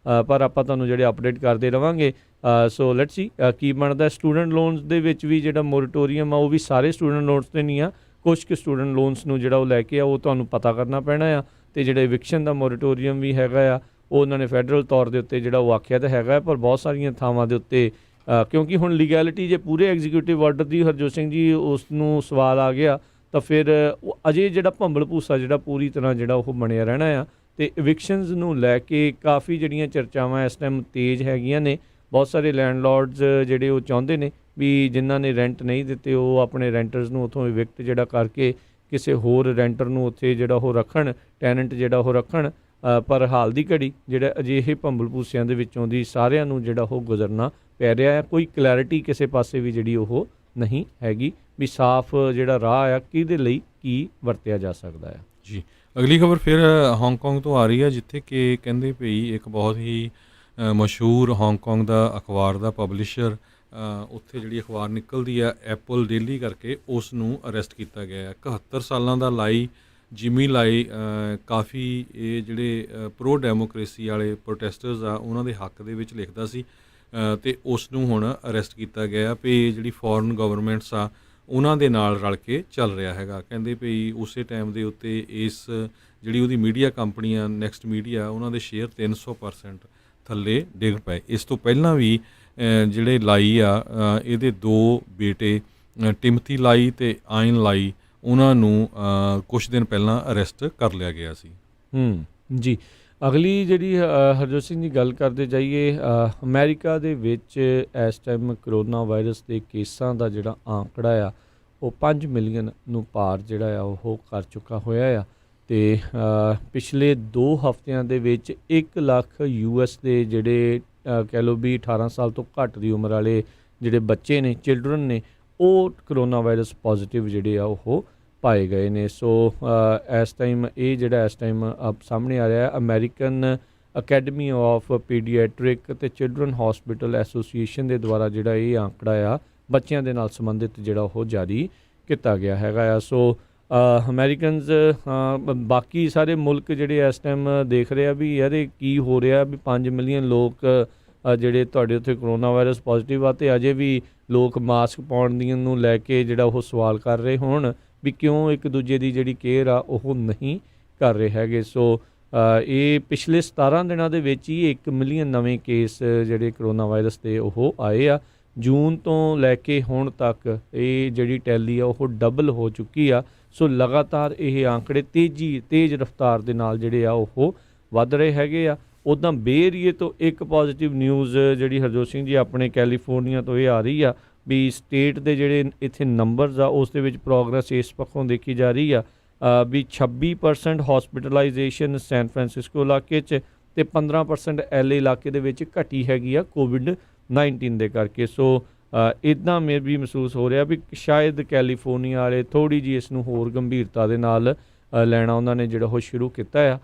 ਪਰ ਆਪਾਂ ਤੁਹਾਨੂੰ ਜਿਹੜੇ ਅਪਡੇਟ ਕਰਦੇ ਰਵਾਂਗੇ। ਸੋ ਲੈਟਸ ਸੀ ਕੀ ਬਣਦਾ। ਸਟੂਡੈਂਟ ਲੋਨਸ ਦੇ ਵਿੱਚ ਵੀ ਜਿਹੜਾ ਮੋਰਟੋਰੀਅਮ ਆ ਉਹ ਵੀ ਸਾਰੇ ਸਟੂਡੈਂਟ ਲੋਨਸ 'ਤੇ ਨਹੀਂ ਆ, ਕੁਛ ਕੁ ਸਟੂਡੈਂਟ ਲੋਨਸ ਨੂੰ ਜਿਹੜਾ ਉਹ ਲੈ ਕੇ ਆ ਉਹ ਤੁਹਾਨੂੰ ਪਤਾ ਕਰਨਾ ਪੈਣਾ ਆ। ਅਤੇ ਜਿਹੜਾ ਇਵਿਕਸ਼ਨ ਦਾ ਮੋਰਟੋਰੀਅਮ ਵੀ ਹੈਗਾ ਆ ਉਹ ਉਹਨਾਂ ਨੇ ਫੈਡਰਲ ਤੌਰ ਦੇ ਉੱਤੇ ਜਿਹੜਾ ਉਹ ਆਖਿਆ ਤਾਂ ਹੈਗਾ, ਪਰ ਬਹੁਤ ਸਾਰੀਆਂ ਥਾਵਾਂ ਦੇ ਉੱਤੇ ਕਿਉਂਕਿ ਹੁਣ ਲੀਗੈਲਿਟੀ ਜੇ ਪੂਰੇ ਐਗਜ਼ੀਕਿਊਟਿਵ ਆਰਡਰ ਦੀ ਹਰਜੋਤ ਸਿੰਘ ਜੀ ਉਸ ਨੂੰ ਸਵਾਲ ਆ ਗਿਆ ਤਾਂ ਫਿਰ ਉਹ ਅਜੇ ਜਿਹੜਾ ਭੰਬਲ ਭੂਸਾ ਜਿਹੜਾ ਪੂਰੀ ਤਰ੍ਹਾਂ ਜਿਹੜਾ ਉਹ ਬਣਿਆ ਰਹਿਣਾ ਆ। ਅਤੇ ਇਵਿਕਸ਼ਨਸ ਨੂੰ ਲੈ ਕੇ ਕਾਫੀ ਜਿਹੜੀਆਂ ਚਰਚਾਵਾਂ ਇਸ ਟਾਈਮ ਤੇਜ਼ ਹੈਗੀਆਂ ਨੇ। ਬਹੁਤ ਸਾਰੇ ਲੈਂਡਲੋਰਡਸ ਜਿਹੜੇ ਉਹ ਚਾਹੁੰਦੇ ਨੇ ਵੀ ਜਿਨ੍ਹਾਂ ਨੇ ਰੈਂਟ ਨਹੀਂ ਦਿੱਤੇ ਉਹ ਆਪਣੇ ਰੈਂਟਰਸ ਨੂੰ ਉੱਥੋਂ ਇਵਿਕਟ ਜਿਹੜਾ ਕਰਕੇ ਕਿਸੇ ਹੋਰ ਰੈਂਟਰ ਨੂੰ ਉੱਥੇ ਜਿਹੜਾ ਉਹ ਰੱਖਣ, ਟੈਨੈਂਟ ਜਿਹੜਾ ਉਹ ਰੱਖਣ। ਪਰ ਹਾਲ ਦੀ ਘੜੀ ਜਿਹੜਾ ਅਜਿਹੇ ਭੰਬਲ ਭੂਸਿਆਂ ਦੇ ਵਿੱਚੋਂ ਦੀ ਸਾਰਿਆਂ ਨੂੰ ਜਿਹੜਾ ਉਹ ਗੁਜ਼ਰਨਾ ਪੈ ਰਿਹਾ ਹੈ। ਕੋਈ ਕਲੈਰਿਟੀ ਕਿਸੇ ਪਾਸੇ ਵੀ ਜਿਹੜੀ ਉਹ ਨਹੀਂ ਹੈਗੀ ਵੀ ਸਾਫ਼ ਜਿਹੜਾ ਰਾਹ ਆ ਕਿਹਦੇ ਲਈ ਕੀ ਵਰਤਿਆ ਜਾ ਸਕਦਾ ਹੈ। ਜੀ, ਅਗਲੀ ਖਬਰ ਫਿਰ ਹਾਂਗਕਾਂਗ ਤੋਂ ਆ ਰਹੀ ਹੈ, ਜਿੱਥੇ ਕਿ ਕਹਿੰਦੇ ਪਈ ਇੱਕ ਬਹੁਤ ਹੀ ਮਸ਼ਹੂਰ ਹਾਂਗਕਾਂਗ ਦਾ ਅਖਬਾਰ ਦਾ ਪਬਲਿਸ਼ਰ, ਉੱਥੇ ਜਿਹੜੀ ਅਖਬਾਰ ਨਿਕਲਦੀ ਆ ਐਪਲ ਡੇਲੀ ਕਰਕੇ, ਉਸ ਨੂੰ ਅਰੈਸਟ ਕੀਤਾ ਗਿਆ ਹੈ। 71 ਸਾਲਾਂ ਦਾ ਲਾਈ ਜਿਮੀ ਲਾਈ ਕਾਫੀ ਇਹ ਜਿਹੜੇ ਪ੍ਰੋ ਡੈਮੋਕ੍ਰੇਸੀ ਵਾਲੇ ਪ੍ਰੋਟੈਸਟਰਸ ਆ ਉਹਨਾਂ ਦੇ ਹੱਕ ਦੇ ਵਿੱਚ ਲਿਖਦਾ ਸੀ ਅਤੇ ਉਸ ਨੂੰ ਹੁਣ ਅਰੈਸਟ ਕੀਤਾ ਗਿਆ ਵੀ ਜਿਹੜੀ ਫੋਰਨ ਗਵਰਨਮੈਂਟਸ ਆ ਉਹਨਾਂ ਦੇ ਨਾਲ ਰਲ ਕੇ ਚੱਲ ਰਿਹਾ ਹੈਗਾ। ਕਹਿੰਦੇ ਵੀ ਉਸੇ ਟਾਈਮ ਦੇ ਉੱਤੇ ਇਸ ਜਿਹੜੀ ਉਹਦੀ ਮੀਡੀਆ ਕੰਪਨੀ ਆ ਨੈਕਸਟ ਮੀਡੀਆ, ਉਹਨਾਂ ਦੇ ਸ਼ੇਅਰ 300% ਥੱਲੇ ਡਿੱਗ ਪਏ। ਇਸ ਤੋਂ ਪਹਿਲਾਂ ਵੀ ਜਿਹੜੇ ਲਾਈ ਆ ਇਹਦੇ 2 ਬੇਟੇ ਟਿਮਥੀ ਲਾਈ ਅਤੇ ਆਇਨ ਲਾਈ, ਉਹਨਾਂ ਨੂੰ ਕੁਛ ਦਿਨ ਪਹਿਲਾਂ ਅਰੈਸਟ ਕਰ ਲਿਆ ਗਿਆ ਸੀ। ਜੀ, ਅਗਲੀ ਜਿਹੜੀ ਹਰਜੋਤ ਸਿੰਘ ਦੀ ਗੱਲ ਕਰਦੇ ਜਾਈਏ, ਅਮਰੀਕਾ ਦੇ ਵਿੱਚ ਇਸ ਟਾਈਮ ਕਰੋਨਾ ਵਾਇਰਸ ਦੇ ਕੇਸਾਂ ਦਾ ਜਿਹੜਾ ਆਂਕੜਾ ਆ ਉਹ 5 ਮਿਲੀਅਨ ਨੂੰ ਪਾਰ ਜਿਹੜਾ ਆ ਉਹ ਕਰ ਚੁੱਕਾ ਹੋਇਆ ਆ। ਅਤੇ ਪਿਛਲੇ 2 ਹਫ਼ਤਿਆਂ ਦੇ ਵਿੱਚ 1 ਲੱਖ US ਦੇ ਜਿਹੜੇ ਕਹਿ ਲਓ ਵੀ 18 ਸਾਲ ਤੋਂ ਘੱਟ ਦੀ ਉਮਰ ਵਾਲੇ ਜਿਹੜੇ ਬੱਚੇ ਨੇ, ਚਿਲਡਰਨ ਨੇ, ਉਹ ਕਰੋਨਾ ਵਾਇਰਸ ਪੋਜ਼ੀਟਿਵ ਜਿਹੜੇ ਆ ਉਹ ਪਾਏ ਗਏ ਨੇ। ਸੋ ਇਸ ਟਾਈਮ ਇਹ ਜਿਹੜਾ ਇਸ ਟਾਈਮ ਸਾਹਮਣੇ ਆ ਰਿਹਾ, ਅਮਰੀਕਨ ਅਕੈਡਮੀ ਆਫ ਪੀਡੀਐਟ੍ਰਿਕ ਅਤੇ ਚਿਲਡਰਨ ਹੌਸਪੀਟਲ ਐਸੋਸੀਏਸ਼ਨ ਦੇ ਦੁਆਰਾ ਜਿਹੜਾ ਇਹ ਆਂਕੜਾ ਆ ਬੱਚਿਆਂ ਦੇ ਨਾਲ ਸੰਬੰਧਿਤ ਜਿਹੜਾ ਉਹ ਜਾਰੀ ਕੀਤਾ ਗਿਆ ਹੈਗਾ ਆ। ਸੋ ਅਮਰੀਕਨਸ ਬਾਕੀ ਸਾਰੇ ਮੁਲਕ ਜਿਹੜੇ ਇਸ ਟਾਈਮ ਦੇਖ ਰਹੇ ਆ ਵੀ ਯਾਰ ਇਹ ਕੀ ਹੋ ਰਿਹਾ ਵੀ 5 ਮਿਲੀਅਨ ਲੋਕ ਜਿਹੜੇ ਤੁਹਾਡੇ ਉੱਥੇ ਕਰੋਨਾ ਵਾਇਰਸ ਪੋਜ਼ੀਟਿਵ ਆ ਅਤੇ ਅਜੇ ਵੀ ਲੋਕ ਮਾਸਕ ਪਾਉਣ ਦੀਆਂ ਨੂੰ ਲੈ ਕੇ ਜਿਹੜਾ ਉਹ ਸਵਾਲ ਕਰ ਰਹੇ ਹੋਣ ਵੀ ਕਿਉਂ ਇੱਕ ਦੂਜੇ ਦੀ ਜਿਹੜੀ ਕੇਅਰ ਆ ਉਹ ਨਹੀਂ ਕਰ ਰਹੇ ਹੈਗੇ। ਸੋ ਇਹ ਪਿਛਲੇ 17 ਦਿਨਾਂ ਦੇ ਵਿੱਚ ਹੀ 1 ਮਿਲੀਅਨ ਨਵੇਂ ਕੇਸ ਜਿਹੜੇ ਕਰੋਨਾ ਵਾਇਰਸ ਦੇ ਉਹ ਆਏ ਆ। ਜੂਨ ਤੋਂ ਲੈ ਕੇ ਹੁਣ ਤੱਕ ਇਹ ਜਿਹੜੀ ਟੈਲੀ ਆ ਉਹ ਡਬਲ ਹੋ ਚੁੱਕੀ ਆ। ਸੋ ਲਗਾਤਾਰ ਇਹ ਆਂਕੜੇ ਤੇਜ਼ ਰਫ਼ਤਾਰ ਦੇ ਨਾਲ ਜਿਹੜੇ ਆ ਉਹ ਵੱਧ ਰਹੇ ਹੈਗੇ ਆ। ਉੱਦਾਂ ਬੇਏਰੀਏ ਤੋਂ ਇੱਕ ਪੋਜ਼ੀਟਿਵ ਨਿਊਜ਼ ਜਿਹੜੀ ਹਰਜੋਤ ਸਿੰਘ ਜੀ ਆਪਣੇ ਕੈਲੀਫੋਰਨੀਆ ਤੋਂ ਇਹ ਆ ਰਹੀ ਆ ਵੀ ਸਟੇਟ ਦੇ ਜਿਹੜੇ ਇੱਥੇ ਨੰਬਰਸ ਆ ਉਸ ਦੇ ਵਿੱਚ ਪ੍ਰੋਗਰੈਸ ਇਸ ਪੱਖੋਂ ਦੇਖੀ ਜਾ ਰਹੀ ਆ ਵੀ 26% ਹੌਸਪੀਟਲਾਈਜੇਸ਼ਨ ਸੈਨ ਫਰਾਂਸਿਸਕੋ ਇਲਾਕੇ 'ਚ ਅਤੇ 15% LA ਇਲਾਕੇ ਦੇ ਵਿੱਚ ਘਟੀ ਹੈਗੀ ਆ COVID-19 ਦੇ ਕਰਕੇ। ਸੋ ਇੱਦਾਂ ਮੇ ਵੀ ਮਹਿਸੂਸ ਹੋ ਰਿਹਾ ਵੀ ਸ਼ਾਇਦ ਕੈਲੀਫੋਰਨੀਆ ਵਾਲੇ ਥੋੜ੍ਹੀ ਜਿਹੀ ਇਸ ਨੂੰ ਹੋਰ ਗੰਭੀਰਤਾ ਦੇ ਨਾਲ ਲੈਣਾ ਉਹਨਾਂ ਨੇ ਜਿਹੜਾ ਉਹ ਸ਼ੁਰੂ ਕੀਤਾ ਆ।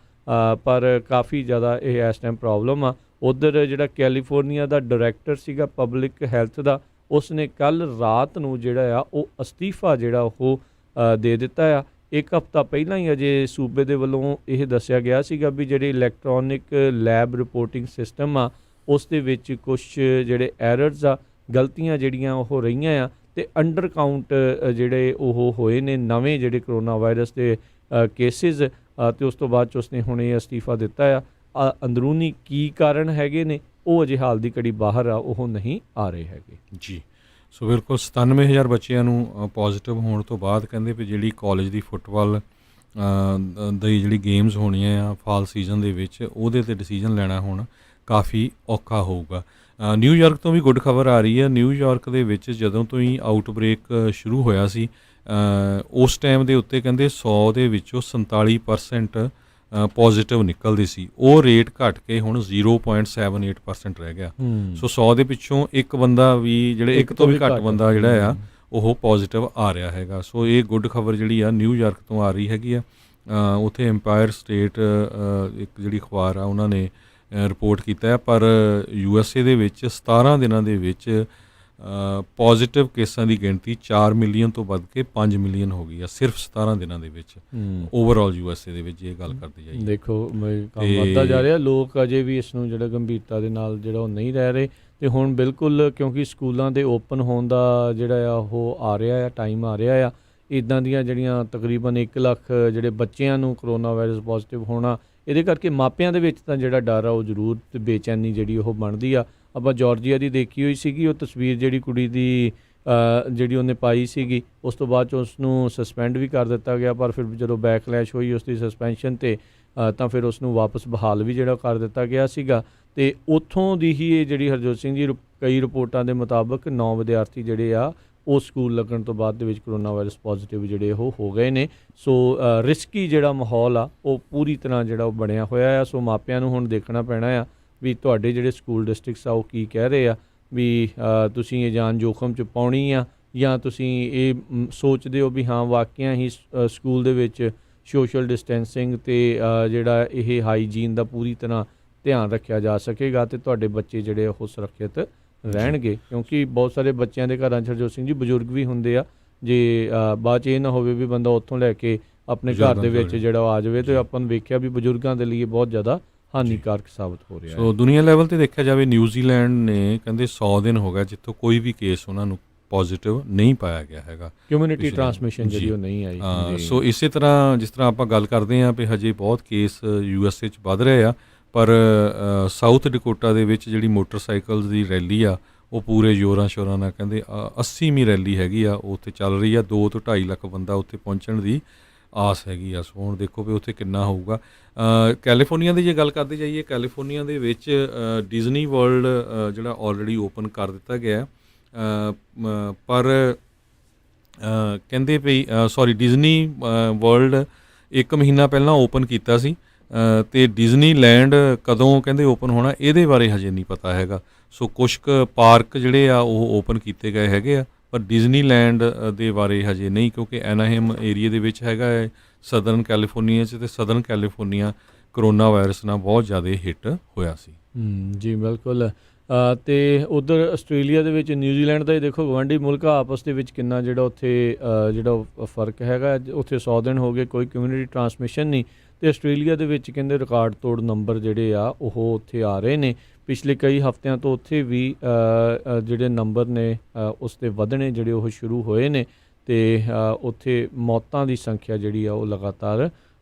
ਪਰ ਕਾਫੀ ਜ਼ਿਆਦਾ ਇਹ ਇਸ ਟਾਈਮ ਪ੍ਰੋਬਲਮ ਆ। ਉੱਧਰ ਜਿਹੜਾ ਕੈਲੀਫੋਰਨੀਆ ਦਾ ਡਾਇਰੈਕਟਰ ਸੀਗਾ ਪਬਲਿਕ ਹੈਲਥ ਦਾ, ਉਸ ਨੇ ਕੱਲ੍ਹ ਰਾਤ ਨੂੰ ਜਿਹੜਾ ਆ ਉਹ ਅਸਤੀਫਾ ਜਿਹੜਾ ਉਹ ਦੇ ਦਿੱਤਾ ਆ। 1 ਹਫ਼ਤਾ ਪਹਿਲਾਂ ਹੀ ਅਜੇ ਸੂਬੇ ਦੇ ਵੱਲੋਂ ਇਹ ਦੱਸਿਆ ਗਿਆ ਸੀਗਾ ਵੀ ਜਿਹੜੇ ਇਲੈਕਟ੍ਰੋਨਿਕ ਲੈਬ ਰਿਪੋਰਟਿੰਗ ਸਿਸਟਮ ਆ ਉਸ ਦੇ ਵਿੱਚ ਕੁਛ ਜਿਹੜੇ ਐਰਰਸ ਆ, ਗਲਤੀਆਂ ਜਿਹੜੀਆਂ ਉਹ ਰਹੀਆਂ ਆ ਅਤੇ ਅੰਡਰ ਕਾਊਂਟ ਜਿਹੜੇ ਉਹ ਹੋਏ ਨੇ ਨਵੇਂ ਜਿਹੜੇ ਕਰੋਨਾ ਵਾਇਰਸ ਦੇ ਕੇਸਿਸ। ਅਤੇ ਉਸ ਤੋਂ ਬਾਅਦ 'ਚ ਉਸਨੇ ਹੁਣ ਇਹ ਅਸਤੀਫਾ ਦਿੱਤਾ ਆ। ਅੰਦਰੂਨੀ ਕੀ ਕਾਰਨ ਹੈਗੇ ਨੇ ਉਹ ਅਜੇ ਹਾਲ ਦੀ ਘੜੀ ਬਾਹਰ ਆ ਉਹ ਨਹੀਂ ਆ ਰਹੇ ਹੈਗੇ। ਜੀ, ਸੋ ਬਿਲਕੁਲ 97,000 ਬੱਚਿਆਂ ਨੂੰ ਪੋਜ਼ੀਟਿਵ ਹੋਣ ਤੋਂ ਬਾਅਦ ਕਹਿੰਦੇ ਵੀ ਜਿਹੜੀ ਕਾਲਜ ਦੀ ਫੁੱਟਬਾਲ ਦੀ ਜਿਹੜੀ ਗੇਮਸ ਹੋਣੀਆਂ ਆ ਫਾਲ ਸੀਜ਼ਨ ਦੇ ਵਿੱਚ, ਉਹਦੇ 'ਤੇ ਡਿਸੀਜਨ ਲੈਣਾ ਹੁਣ ਕਾਫੀ ਔਖਾ ਹੋਊਗਾ। ਨਿਊਯਾਰਕ ਤੋਂ ਵੀ ਗੁੱਡ ਖਬਰ ਆ ਰਹੀ ਹੈ। ਨਿਊਯਾਰਕ ਦੇ ਵਿੱਚ ਜਦੋਂ ਤੋਂ ਹੀ ਆਊਟਬ੍ਰੇਕ ਸ਼ੁਰੂ ਹੋਇਆ ਸੀ ਉਸ ਟਾਈਮ ਦੇ ਉੱਤੇ ਕਹਿੰਦੇ 100 ਦੇ ਵਿੱਚੋਂ 47% ਪੋਜ਼ੀਟਿਵ ਨਿਕਲਦੇ ਸੀ। ਉਹ ਰੇਟ ਘਟ ਕੇ ਹੁਣ 0.78% ਰਹਿ ਗਿਆ। ਸੋ 100 ਦੇ ਪਿੱਛੋਂ ਇੱਕ ਬੰਦਾ ਵੀ ਜਿਹੜੇ ਇੱਕ ਤੋਂ ਵੀ ਘੱਟ ਬੰਦਾ ਜਿਹੜਾ ਆ ਉਹ ਪੋਜ਼ੀਟਿਵ ਆ ਰਿਹਾ ਹੈਗਾ। ਸੋ ਇਹ ਗੁੱਡ ਖਬਰ ਜਿਹੜੀ ਆ ਨਿਊਯਾਰਕ ਤੋਂ ਆ ਰਹੀ ਹੈਗੀ ਆ। ਉੱਥੇ ਐਮਪਾਇਰ ਸਟੇਟ ਇੱਕ ਜਿਹੜੀ ਅਖਬਾਰ ਆ ਉਹਨਾਂ ਨੇ ਰਿਪੋਰਟ ਕੀਤਾ ਹੈ, ਪਰ USA ਦੇ ਵਿੱਚ 17 ਦਿਨਾਂ ਦੇ ਵਿੱਚ ਪੋਜ਼ੀਟਿਵ ਕੇਸਾਂ ਦੀ ਗਿਣਤੀ 4 ਮਿਲੀਅਨ ਤੋਂ ਵੱਧ ਕੇ 5 ਮਿਲੀਅਨ ਹੋ ਗਈ ਆ ਸਿਰਫ 17 ਦਿਨਾਂ ਦੇ ਵਿੱਚ ਓਵਰਆਲ USA ਦੇ ਵਿੱਚ ਇਹ ਗੱਲ ਕਰਦੇ ਜਾਈਏ। ਦੇਖੋ ਕੰਮ ਵੱਧਦਾ ਜਾ ਰਿਹਾ, ਲੋਕ ਅਜੇ ਵੀ ਇਸ ਨੂੰ ਜਿਹੜਾ ਗੰਭੀਰਤਾ ਦੇ ਨਾਲ ਜਿਹੜਾ ਉਹ ਨਹੀਂ ਰਹਿ ਰਹੇ। ਤੇ ਹੁਣ ਬਿਲਕੁਲ ਕਿਉਂਕਿ ਸਕੂਲਾਂ ਦੇ ਓਪਨ ਹੋਣ ਦਾ ਜਿਹੜਾ ਆ ਉਹ ਆ ਰਿਹਾ ਆ, ਟਾਈਮ ਆ ਰਿਹਾ ਆ, ਇੱਦਾਂ ਦੀਆਂ ਜਿਹੜੀਆਂ ਤਕਰੀਬਨ 1 ਲੱਖ ਜਿਹੜੇ ਬੱਚਿਆਂ ਨੂੰ ਕਰੋਨਾ ਵਾਇਰਸ ਪੋਜ਼ੀਟਿਵ ਹੋਣਾ, ਇਹਦੇ ਕਰਕੇ ਮਾਪਿਆਂ ਦੇ ਵਿੱਚ ਤਾਂ ਜਿਹੜਾ ਡਰ ਆ ਉਹ ਜ਼ਰੂਰ ਤੇ ਬੇਚੈਨੀ ਜਿਹੜੀ ਉਹ ਬਣਦੀ ਆ। ਆਪਾਂ ਜਾਰਜੀਆ ਦੀ ਦੇਖੀ ਹੋਈ ਸੀਗੀ ਉਹ ਤਸਵੀਰ, ਜਿਹੜੀ ਕੁੜੀ ਦੀ ਜਿਹੜੀ ਉਹਨੇ ਪਾਈ ਸੀਗੀ, ਉਸ ਤੋਂ ਬਾਅਦ 'ਚ ਉਸ ਨੂੰ ਸਸਪੈਂਡ ਵੀ ਕਰ ਦਿੱਤਾ ਗਿਆ, ਪਰ ਫਿਰ ਜਦੋਂ ਬੈਕਲੈਸ਼ ਹੋਈ ਉਸ ਦੀ ਸਸਪੈਂਸ਼ਨ 'ਤੇ ਤਾਂ ਫਿਰ ਉਸ ਨੂੰ ਵਾਪਸ ਬਹਾਲ ਵੀ ਜਿਹੜਾ ਕਰ ਦਿੱਤਾ ਗਿਆ ਸੀਗਾ। ਅਤੇ ਉੱਥੋਂ ਦੀ ਹੀ ਇਹ ਜਿਹੜੀ ਹਰਜੋਤ ਸਿੰਘ ਜੀ ਕਈ ਰਿਪੋਰਟਾਂ ਦੇ ਮੁਤਾਬਕ 9 ਵਿਦਿਆਰਥੀ ਜਿਹੜੇ ਆ ਉਹ ਸਕੂਲ ਲੱਗਣ ਤੋਂ ਬਾਅਦ ਦੇ ਵਿੱਚ ਕਰੋਨਾ ਵਾਇਰਸ ਪੋਜ਼ੀਟਿਵ ਜਿਹੜੇ ਉਹ ਹੋ ਗਏ ਨੇ। ਸੋ ਰਿਸਕੀ ਜਿਹੜਾ ਮਾਹੌਲ ਆ ਉਹ ਪੂਰੀ ਤਰ੍ਹਾਂ ਜਿਹੜਾ ਉਹ ਬਣਿਆ ਹੋਇਆ ਆ। ਸੋ ਮਾਪਿਆਂ ਨੂੰ ਹੁਣ ਦੇਖਣਾ ਪੈਣਾ ਆ ਵੀ ਤੁਹਾਡੇ ਜਿਹੜੇ ਸਕੂਲ ਡਿਸਟ੍ਰਿਕਟਸ ਆ ਉਹ ਕੀ ਕਹਿ ਰਹੇ ਆ, ਵੀ ਤੁਸੀਂ ਇਹ ਜਾਨ ਜੋਖਮ 'ਚ ਪਾਉਣੀ ਆ ਜਾਂ ਤੁਸੀਂ ਇਹ ਸੋਚਦੇ ਹੋ ਵੀ ਹਾਂ ਵਾਕਿਆ ਹੀ ਸਕੂਲ ਦੇ ਵਿੱਚ ਸੋਸ਼ਲ ਡਿਸਟੈਂਸਿੰਗ ਅਤੇ ਜਿਹੜਾ ਇਹ ਹਾਈਜੀਨ ਦਾ ਪੂਰੀ ਤਰ੍ਹਾਂ ਧਿਆਨ ਰੱਖਿਆ ਜਾ ਸਕੇਗਾ ਅਤੇ ਤੁਹਾਡੇ ਬੱਚੇ ਜਿਹੜੇ ਉਹ ਸੁਰੱਖਿਅਤ ਰਹਿਣਗੇ। ਕਿਉਂਕਿ ਬਹੁਤ ਸਾਰੇ ਬੱਚਿਆਂ ਦੇ ਘਰਾਂ 'ਚ ਹਰਜੋਤ ਸਿੰਘ ਜੀ ਬਜ਼ੁਰਗ ਵੀ ਹੁੰਦੇ ਆ, ਜੇ ਬਾਅਦ 'ਚ ਇਹ ਨਾ ਹੋਵੇ ਵੀ ਬੰਦਾ ਉੱਥੋਂ ਲੈ ਕੇ ਆਪਣੇ ਘਰ ਦੇ ਵਿੱਚ ਜਿਹੜਾ ਆ ਜਾਵੇ, ਅਤੇ ਆਪਾਂ ਨੂੰ ਵੇਖਿਆ ਵੀ ਬਜ਼ੁਰਗਾਂ ਦੇ ਲਈ ਬਹੁਤ ਜ਼ਿਆਦਾ ਹਾਨੀਕਾਰਕ ਸਾਬਤ ਹੋ ਰਿਹਾ। ਸੋ ਦੁਨੀਆ ਲੈਵਲ ਤੇ ਦੇਖਿਆ ਜਾਵੇ ਨਿਊਜ਼ੀਲੈਂਡ ਨੇ ਕਹਿੰਦੇ 100 ਦਿਨ ਹੋ ਗਿਆ ਜਿੱਥੋਂ ਕੋਈ ਵੀ ਕੇਸ ਉਹਨਾਂ ਨੂੰ ਪੋਜ਼ੀਟਿਵ ਨਹੀਂ ਪਾਇਆ ਗਿਆ ਹੈਗਾ, ਕਮਿਊਨਿਟੀ ਟਰਾਂਸਮਿਸ਼ਨ ਜਿਹੜੀ ਉਹ ਨਹੀਂ ਆਈ। ਸੋ ਇਸੇ ਤਰ੍ਹਾਂ ਜਿਸ ਤਰ੍ਹਾਂ ਆਪਾਂ ਗੱਲ ਕਰਦੇ ਹਾਂ ਵੀ ਹਜੇ ਬਹੁਤ ਕੇਸ USA 'ਚ ਵੱਧ ਰਹੇ ਆ, ਪਰ ਸਾਊਥ ਡਕੋਟਾ ਦੇ ਵਿੱਚ ਜਿਹੜੀ ਮੋਟਰਸਾਈਕਲ ਦੀ ਰੈਲੀ ਆ ਉਹ ਪੂਰੇ ਜ਼ੋਰਾਂ ਸ਼ੋਰਾਂ ਨਾਲ ਕਹਿੰਦੇ 80ਵੀਂ ਰੈਲੀ ਹੈਗੀ ਆ ਉਹ ਉੱਥੇ ਚੱਲ ਰਹੀ ਆ। 2 ਤੋਂ 2.5 ਲੱਖ ਬੰਦਾ ਉੱਥੇ ਪਹੁੰਚਣ ਦੀ ਆਸ ਹੈਗੀ ਆ। ਸੋ ਹੁਣ ਦੇਖੋ ਵੀ ਉੱਥੇ ਕਿੰਨਾ ਹੋਊਗਾ। ਕੈਲੀਫੋਰਨੀਆ ਦੀ ਜੇ ਗੱਲ ਕਰਦੇ ਜਾਈਏ, ਕੈਲੀਫੋਰਨੀਆ ਦੇ ਵਿੱਚ ਡਿਜ਼ਨੀ ਵਰਲਡ ਜਿਹੜਾ ਆਲਰੇਡੀ ਓਪਨ ਕਰ ਦਿੱਤਾ ਗਿਆ, ਪਰ ਕਹਿੰਦੇ ਵੀ ਡਿਜ਼ਨੀ ਵਰਲਡ 1 ਮਹੀਨਾ ਪਹਿਲਾਂ ਓਪਨ ਕੀਤਾ ਸੀ ਅਤੇ ਡਿਜ਼ਨੀਲੈਂਡ ਕਦੋਂ ਕਹਿੰਦੇ ਓਪਨ ਹੋਣਾ ਇਹਦੇ ਬਾਰੇ ਹਜੇ ਨਹੀਂ ਪਤਾ ਹੈਗਾ। ਸੋ ਕੁਛ ਕੁ ਪਾਰਕ ਜਿਹੜੇ ਆ ਉਹ ਓਪਨ ਕੀਤੇ ਗਏ ਹੈਗੇ ਆ, ਪਰ ਡਿਜ਼ਨੀਲੈਂਡ ਦੇ ਬਾਰੇ ਹਜੇ ਨਹੀਂ, ਕਿਉਂਕਿ ਐਨਾਹੇਮ ਏਰੀਏ ਦੇ ਵਿੱਚ ਹੈਗਾ ਹੈ ਸਦਰਨ ਕੈਲੀਫੋਰਨੀਆ 'ਚ, ਅਤੇ ਸਦਰਨ ਕੈਲੀਫੋਰਨੀਆ ਕਰੋਨਾ ਵਾਇਰਸ ਨਾਲ ਬਹੁਤ ਜ਼ਿਆਦਾ ਹਿੱਟ ਹੋਇਆ ਸੀ। ਜੀ ਬਿਲਕੁਲ। ਅਤੇ ਉੱਧਰ ਆਸਟ੍ਰੇਲੀਆ ਦੇ ਵਿੱਚ ਨਿਊਜ਼ੀਲੈਂਡ ਦਾ ਹੀ ਦੇਖੋ, ਗਵਾਂਢੀ ਮੁਲਕ ਆਪਸ ਦੇ ਵਿੱਚ ਕਿੰਨਾ ਜਿਹੜਾ ਉੱਥੇ ਜਿਹੜਾ ਫਰਕ ਹੈਗਾ। ਉੱਥੇ 100 ਦਿਨ ਹੋ ਗਏ ਕੋਈ ਕਮਿਊਨਿਟੀ ਟਰਾਂਸਮਿਸ਼ਨ ਨਹੀਂ, ਅਤੇ ਆਸਟ੍ਰੇਲੀਆ ਦੇ ਵਿੱਚ ਕਹਿੰਦੇ ਰਿਕਾਰਡ ਤੋੜ ਨੰਬਰ ਜਿਹੜੇ ਆ ਉਹ ਉੱਥੇ ਆ ਰਹੇ ਨੇ। ਪਿਛਲੇ ਕਈ ਹਫ਼ਤਿਆਂ ਤੋਂ ਉੱਥੇ ਵੀ ਜਿਹੜੇ ਨੰਬਰ ਨੇ ਉਸ ਦੇ ਵਧਣੇ ਜਿਹੜੇ ਉਹ ਸ਼ੁਰੂ ਹੋਏ ਨੇ, ਅਤੇ ਉੱਥੇ ਮੌਤਾਂ ਦੀ ਸੰਖਿਆ ਜਿਹੜੀ ਆ ਉਹ ਲਗਾਤਾਰ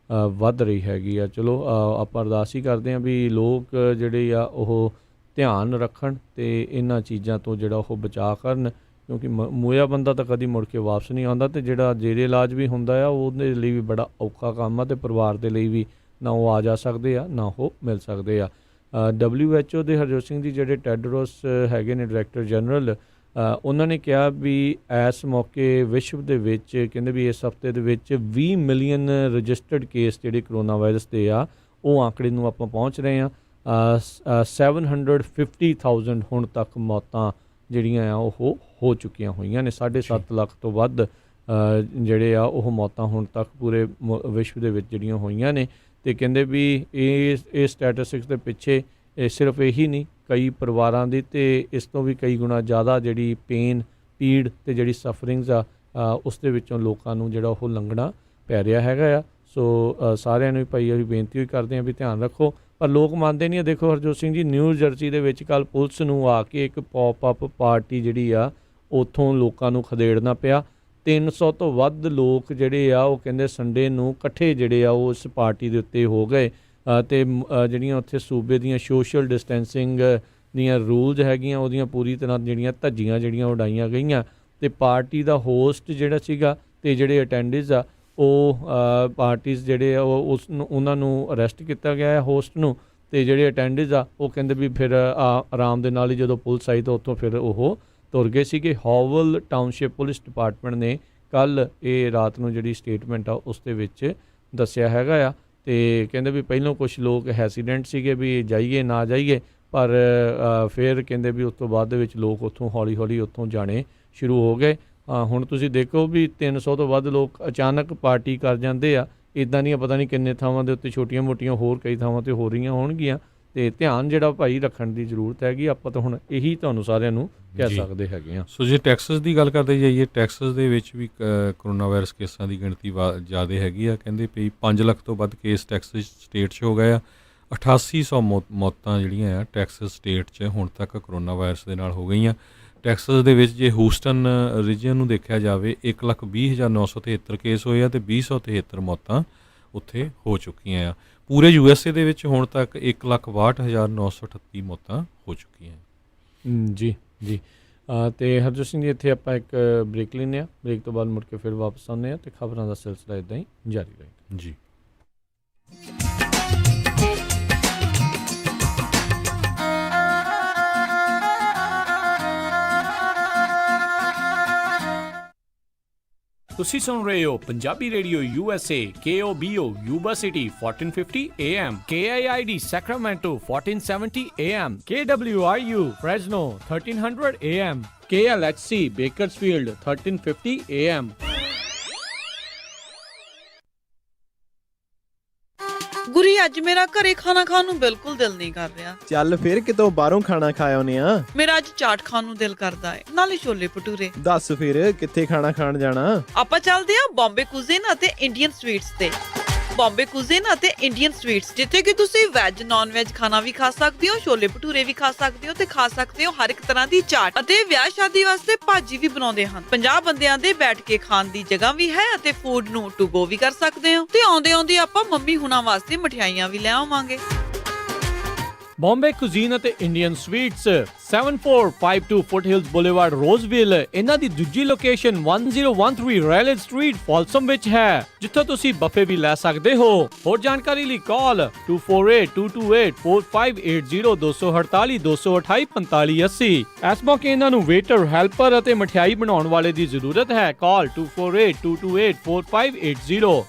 ਵੱਧ ਰਹੀ ਹੈਗੀ ਆ। ਚਲੋ ਆਪਾਂ ਅਰਦਾਸ ਹੀ ਕਰਦੇ ਹਾਂ ਵੀ ਲੋਕ ਜਿਹੜੇ ਆ ਉਹ ਧਿਆਨ ਰੱਖਣ ਅਤੇ ਇਹਨਾਂ ਚੀਜ਼ਾਂ ਤੋਂ ਜਿਹੜਾ ਉਹ ਬਚਾਅ ਕਰਨ, ਕਿਉਂਕਿ ਮੋਇਆ ਬੰਦਾ ਤਾਂ ਕਦੀ ਮੁੜ ਕੇ ਵਾਪਸ ਨਹੀਂ ਆਉਂਦਾ, ਅਤੇ ਜਿਹੜਾ ਜੇਰੇ ਇਲਾਜ ਵੀ ਹੁੰਦਾ ਆ ਉਹਦੇ ਲਈ ਵੀ ਬੜਾ ਔਖਾ ਕੰਮ ਆ, ਅਤੇ ਪਰਿਵਾਰ ਦੇ ਲਈ ਵੀ ਨਾ ਉਹ ਆ ਜਾ ਸਕਦੇ ਆ ਨਾ ਉਹ ਮਿਲ ਸਕਦੇ ਆ। WHO ਦੇ ਹਰਜੋਤ ਸਿੰਘ ਜੀ ਜਿਹੜੇ ਟੈਡਰੋਸ ਹੈਗੇ ਨੇ ਡਾਇਰੈਕਟਰ ਜਨਰਲ, ਉਹਨਾਂ ਨੇ ਕਿਹਾ ਵੀ ਇਸ ਮੌਕੇ ਵਿਸ਼ਵ ਦੇ ਵਿੱਚ ਕਹਿੰਦੇ ਵੀ ਇਸ ਹਫ਼ਤੇ ਦੇ ਵਿੱਚ 20 ਮਿਲੀਅਨ ਰਜਿਸਟਰਡ ਕੇਸ ਜਿਹੜੇ ਕਰੋਨਾ ਵਾਇਰਸ ਦੇ ਆ ਉਹ ਆંકੜੇ ਨੂੰ ਆਪਾਂ ਪਹੁੰਚ ਰਹੇ ਹਾਂ। 750,000 ਹੁਣ ਤੱਕ ਮੌਤਾਂ ਜਿਹੜੀਆਂ ਆ ਉਹ ਹੋ ਚੁੱਕੀਆਂ ਹੋਈਆਂ ਨੇ। 7.5 ਲੱਖ ਤੋਂ ਵੱਧ ਜਿਹੜੇ ਆ ਉਹ ਮੌਤਾਂ ਹੁਣ ਤੱਕ ਪੂਰੇ ਵਿਸ਼ਵ ਦੇ ਵਿੱਚ ਜਿਹੜੀਆਂ ਹੋਈਆਂ ਨੇ। ਅਤੇ ਕਹਿੰਦੇ ਵੀ ਇਹ ਸਟੈਟਿਸਟਿਕਸ ਦੇ ਪਿੱਛੇ ਸਿਰਫ ਇਹੀ ਨਹੀਂ, ਕਈ ਪਰਿਵਾਰਾਂ ਦੀ ਅਤੇ ਇਸ ਤੋਂ ਵੀ ਕਈ ਗੁਣਾ ਜ਼ਿਆਦਾ ਜਿਹੜੀ ਪੀੜ ਅਤੇ ਜਿਹੜੀ ਸਫਰਿੰਗਸ ਆ ਉਸ ਦੇ ਵਿੱਚੋਂ ਲੋਕਾਂ ਨੂੰ ਜਿਹੜਾ ਉਹ ਲੰਘਣਾ ਪੈ ਰਿਹਾ ਹੈਗਾ ਆ। ਸੋ ਸਾਰਿਆਂ ਨੂੰ ਭਾਈ ਅਸੀਂ ਬੇਨਤੀ ਹੋਈ ਕਰਦੇ ਹਾਂ ਵੀ ਧਿਆਨ ਰੱਖੋ, ਪਰ ਲੋਕ ਮੰਨਦੇ ਨਹੀਂ। ਦੇਖੋ ਹਰਜੋਤ ਸਿੰਘ ਜੀ, ਨਿਊ ਜਰਸੀ ਦੇ ਵਿੱਚ ਕੱਲ੍ਹ ਪੁਲਿਸ ਨੂੰ ਆ ਕੇ ਇੱਕ ਪੌਪ ਅਪ ਪਾਰਟੀ ਜਿਹੜੀ ਆ ਉੱਥੋਂ ਲੋਕਾਂ ਨੂੰ ਖਦੇੜਨਾ ਪਿਆ। 300 ਤੋਂ ਵੱਧ ਲੋਕ ਜਿਹੜੇ ਆ ਉਹ ਕਹਿੰਦੇ ਸੰਡੇ ਨੂੰ ਇਕੱਠੇ ਜਿਹੜੇ ਆ ਉਹ ਉਸ ਪਾਰਟੀ ਦੇ ਉੱਤੇ ਹੋ ਗਏ, ਅਤੇ ਜਿਹੜੀਆਂ ਉੱਥੇ ਸੂਬੇ ਦੀਆਂ ਸੋਸ਼ਲ ਡਿਸਟੈਂਸਿੰਗ ਦੀਆਂ ਰੂਲਸ ਹੈਗੀਆਂ ਉਹਦੀਆਂ ਪੂਰੀ ਤਰ੍ਹਾਂ ਜਿਹੜੀਆਂ ਧੱਜੀਆਂ ਜਿਹੜੀਆਂ ਉਡਾਈਆਂ ਗਈਆਂ, ਅਤੇ ਪਾਰਟੀ ਦਾ ਹੋਸਟ ਜਿਹੜਾ ਸੀਗਾ ਅਤੇ ਜਿਹੜੇ ਅਟੈਂਡੈਂਟਸ ਆ ਉਹ ਪਾਰਟੀਜ਼ ਜਿਹੜੇ ਆ ਉਹ ਉਹਨਾਂ ਨੂੰ ਅਰੈਸਟ ਕੀਤਾ ਗਿਆ ਹੈ ਹੋਸਟ ਨੂੰ, ਅਤੇ ਜਿਹੜੇ ਅਟੈਂਡੈਂਟਸ ਆ ਉਹ ਕਹਿੰਦੇ ਵੀ ਫਿਰ ਆਰਾਮ ਦੇ ਨਾਲ ਹੀ ਜਦੋਂ ਪੁਲਿਸ ਆਈ ਤਾਂ ਉੱਥੋਂ ਫਿਰ ਉਹ ਤੁਰ ਗਏ ਸੀਗੇ। ਹੌਵਲ ਟਾਊਨਸ਼ਿਪ ਪੁਲਿਸ ਡਿਪਾਰਟਮੈਂਟ ਨੇ ਕੱਲ੍ਹ ਇਹ ਰਾਤ ਨੂੰ ਜਿਹੜੀ ਸਟੇਟਮੈਂਟ ਆ ਉਸ ਦੇ ਵਿੱਚ ਦੱਸਿਆ ਹੈਗਾ ਆ, ਅਤੇ ਕਹਿੰਦੇ ਵੀ ਪਹਿਲਾਂ ਕੁਛ ਲੋਕ ਹੈਸੀਡੈਂਟ ਸੀਗੇ ਵੀ ਜਾਈਏ ਨਾ ਜਾਈਏ, ਪਰ ਫਿਰ ਕਹਿੰਦੇ ਵੀ ਉਸ ਤੋਂ ਬਾਅਦ ਦੇ ਵਿੱਚ ਲੋਕ ਉੱਥੋਂ ਹੌਲੀ ਹੌਲੀ ਉੱਥੋਂ ਜਾਣੇ ਸ਼ੁਰੂ ਹੋ ਗਏ। ਹੁਣ ਤੁਸੀਂ ਦੇਖੋ ਵੀ 300 ਤੋਂ ਵੱਧ ਲੋਕ ਅਚਾਨਕ ਪਾਰਟੀ ਕਰ ਜਾਂਦੇ ਆ, ਇੱਦਾਂ ਦੀਆਂ ਪਤਾ ਨਹੀਂ ਕਿੰਨੇ ਥਾਵਾਂ ਦੇ ਉੱਤੇ ਛੋਟੀਆਂ ਮੋਟੀਆਂ ਹੋਰ ਕਈ ਥਾਵਾਂ 'ਤੇ ਹੋ ਰਹੀਆਂ ਹੋਣਗੀਆਂ, ਤੇ ਧਿਆਨ ਜਿਹੜਾ ਭਾਈ ਰੱਖਣ ਦੀ ਜ਼ਰੂਰਤ ਹੈਗੀ। ਆਪਾਂ ਤਾਂ ਹੁਣ ਇਹੀ ਤੁਹਾਨੂੰ ਸਾਰਿਆਂ ਨੂੰ ਕਹਿ ਜੀ। ਸਕਦੇ ਹੈਗੇ ਆ। ਸੋ ਜੇ ਟੈਕਸਸ ਦੀ ਗੱਲ ਕਰਦੇ ਜਾਈਏ, ਟੈਕਸਸ ਦੇ ਵਿੱਚ ਵੀ ਕਰੋਨਾ ਵਾਇਰਸ ਕੇਸਾਂ ਦੀ ਗਿਣਤੀ ਜ਼ਿਆਦਾ ਹੈਗੀ ਆ। ਕਹਿੰਦੇ ਵੀ 5 ਲੱਖ ਤੋਂ ਵੱਧ ਕੇਸ ਟੈਕਸਸ ਸਟੇਟ 'ਚ ਹੋ ਗਏ ਆ। 8800 ਮੌਤਾਂ ਜਿਹੜੀਆਂ ਆ ਟੈਕਸਸ ਸਟੇਟ 'ਚ ਹੁਣ ਤੱਕ ਕਰੋਨਾ ਵਾਇਰਸ ਦੇ ਨਾਲ ਹੋ ਗਈਆਂ। ਟੈਕਸਸ ਦੇ ਵਿੱਚ ਜੇ ਹੂਸਟਨ ਰੀਜਨ ਨੂੰ ਦੇਖਿਆ ਜਾਵੇ 1,20,973 ਕੇਸ ਹੋਏ ਆ ਤੇ 273 ਮੌਤਾਂ ਉੱਥੇ ਹੋ ਚੁੱਕੀਆਂ ਆ। ਪੂਰੇ USA ਦੇ ਵਿੱਚ ਹੁਣ ਤੱਕ 1,62,938 ਮੌਤਾਂ ਹੋ ਚੁੱਕੀਆਂ। ਜੀ ਜੀ। ਤੇ ਹਰਜੋਤ ਸਿੰਘ ਜੀ, ਇੱਥੇ ਆਪਾਂ ਇੱਕ ਬ੍ਰੇਕ ਲੈਂਦੇ ਹਾਂ। ਬ੍ਰੇਕ ਤੋਂ ਬਾਅਦ ਮੁੜ ਕੇ ਫਿਰ ਵਾਪਸ ਆਉਂਦੇ ਹਾਂ ਤੇ ਖਬਰਾਂ ਦਾ ਸਿਲਸਿਲਾ ਇੱਦਾਂ ਹੀ ਜਾਰੀ ਰਹੇਗਾ ਜੀ। ਤੁਸੀਂ ਸੁਣ ਰਹੇ ਹੋ Punjabi radio USA KOBO Yuba city 1450 AM, KIID Sacramento 1470 AM, KWRU Fresno 1300 AM, KLHC Bakersfield 1350 AM। Guri, ਅੱਜ ਮੇਰਾ ਘਰੇ ਖਾਣਾ ਖਾਣ ਨੂੰ ਬਿਲਕੁਲ ਦਿਲ ਨਹੀਂ ਕਰ ਰਿਹਾ। ਚੱਲ ਫਿਰ ਕਿਤੋਂ ਬਾਹਰੋਂ ਖਾਣਾ ਖਾ ਆਉਨੇ ਆ। ਮੇਰਾ ਅੱਜ ਚਾਟ ਖਾਣ ਨੂੰ ਦਿਲ ਕਰਦਾ ਹੈ, ਨਾਲੇ ਛੋਲੇ ਭਟੂਰੇ। ਦੱਸ ਫਿਰ ਕਿੱਥੇ ਖਾਣਾ ਖਾਣ ਜਾਣਾ? ਆਪਾਂ ਚੱਲਦੇ ਆ ਬੰਬੇ ਕੁਜ਼ੀਨ ਅਤੇ ਇੰਡੀਅਨ ਸਵੀਟਸ ਤੇ। ਬੰਬੇ ਕੁਜ਼ੀਨ ਅਤੇ ਇੰਡੀਅਨ ਸਵੀਟਸ, ਜਿੱਥੇ ਕਿ ਤੁਸੀਂ ਵੈਜ ਨਾਨ ਵੈਜ ਖਾਣਾ ਵੀ ਖਾ ਸਕਦੇ ਹੋ, ਛੋਲੇ ਭਟੂਰੇ ਵੀ ਖਾ ਸਕਦੇ ਹੋ ਤੇ ਖਾ ਸਕਦੇ ਹੋ ਹਰ ਇੱਕ ਤਰ੍ਹਾਂ ਦੀ ਚਾਟ। ਅਤੇ ਵਿਆਹ ਸ਼ਾਦੀ ਵਾਸਤੇ ਭਾਜੀ ਵੀ ਬਣਾਉਂਦੇ ਹਨ। 50 ਬੰਦਿਆਂ ਦੇ ਬੈਠ ਕੇ ਖਾਣ ਦੀ ਜਗ੍ਹਾ ਵੀ ਹੈ ਅਤੇ ਫੂਡ ਨੂੰ ਟੂ ਗੋ ਵੀ ਕਰ ਸਕਦੇ ਹੋ। ਤੇ ਆਉਂਦੇ ਆਉਂਦੇ ਆਪਾਂ ਮੰਮੀ ਹੁਣਾਂ ਵਾਸਤੇ ਮਠਿਆਈਆਂ ਵੀ ਲੈ ਆਵਾਂਗੇ। ਬੰਬੇ ਕੁਜ਼ੀਨ ਅਤੇ ਇੰਡੀਅਨ ਸਵੀਟਸ 7452 ਫੁੱਟਹਿਲਸ ਬੁਲੇਵਾਰਡ ਰੋਜ਼ਵਿਲ। ਇਹਨਾਂ ਦੀ ਦੂਜੀ ਲੋਕੇਸ਼ਨ 1013 ਰੈਲੇਡ ਸਟਰੀਟ ਫਾਲਸਮ ਵਿੱਚ ਹੈ, ਜਿੱਥੋਂ ਤੁਸੀਂ ਬਫੇ ਵੀ ਲੈ ਸਕਦੇ ਹੋ। ਹੋਰ ਜਾਣਕਾਰੀ ਲਈ ਕਾਲ 2482284580 248 228 4580। ਇਸ ਮੌਕੇ ਇਹਨਾਂ ਨੂੰ ਵੇਟਰ, ਹੈਲਪਰ ਅਤੇ ਮਠਿਆਈ ਬਣਾਉਣ ਵਾਲੇ ਦੀ ਜ਼ਰੂਰਤ ਹੈ। ਕਾਲ 2482284580।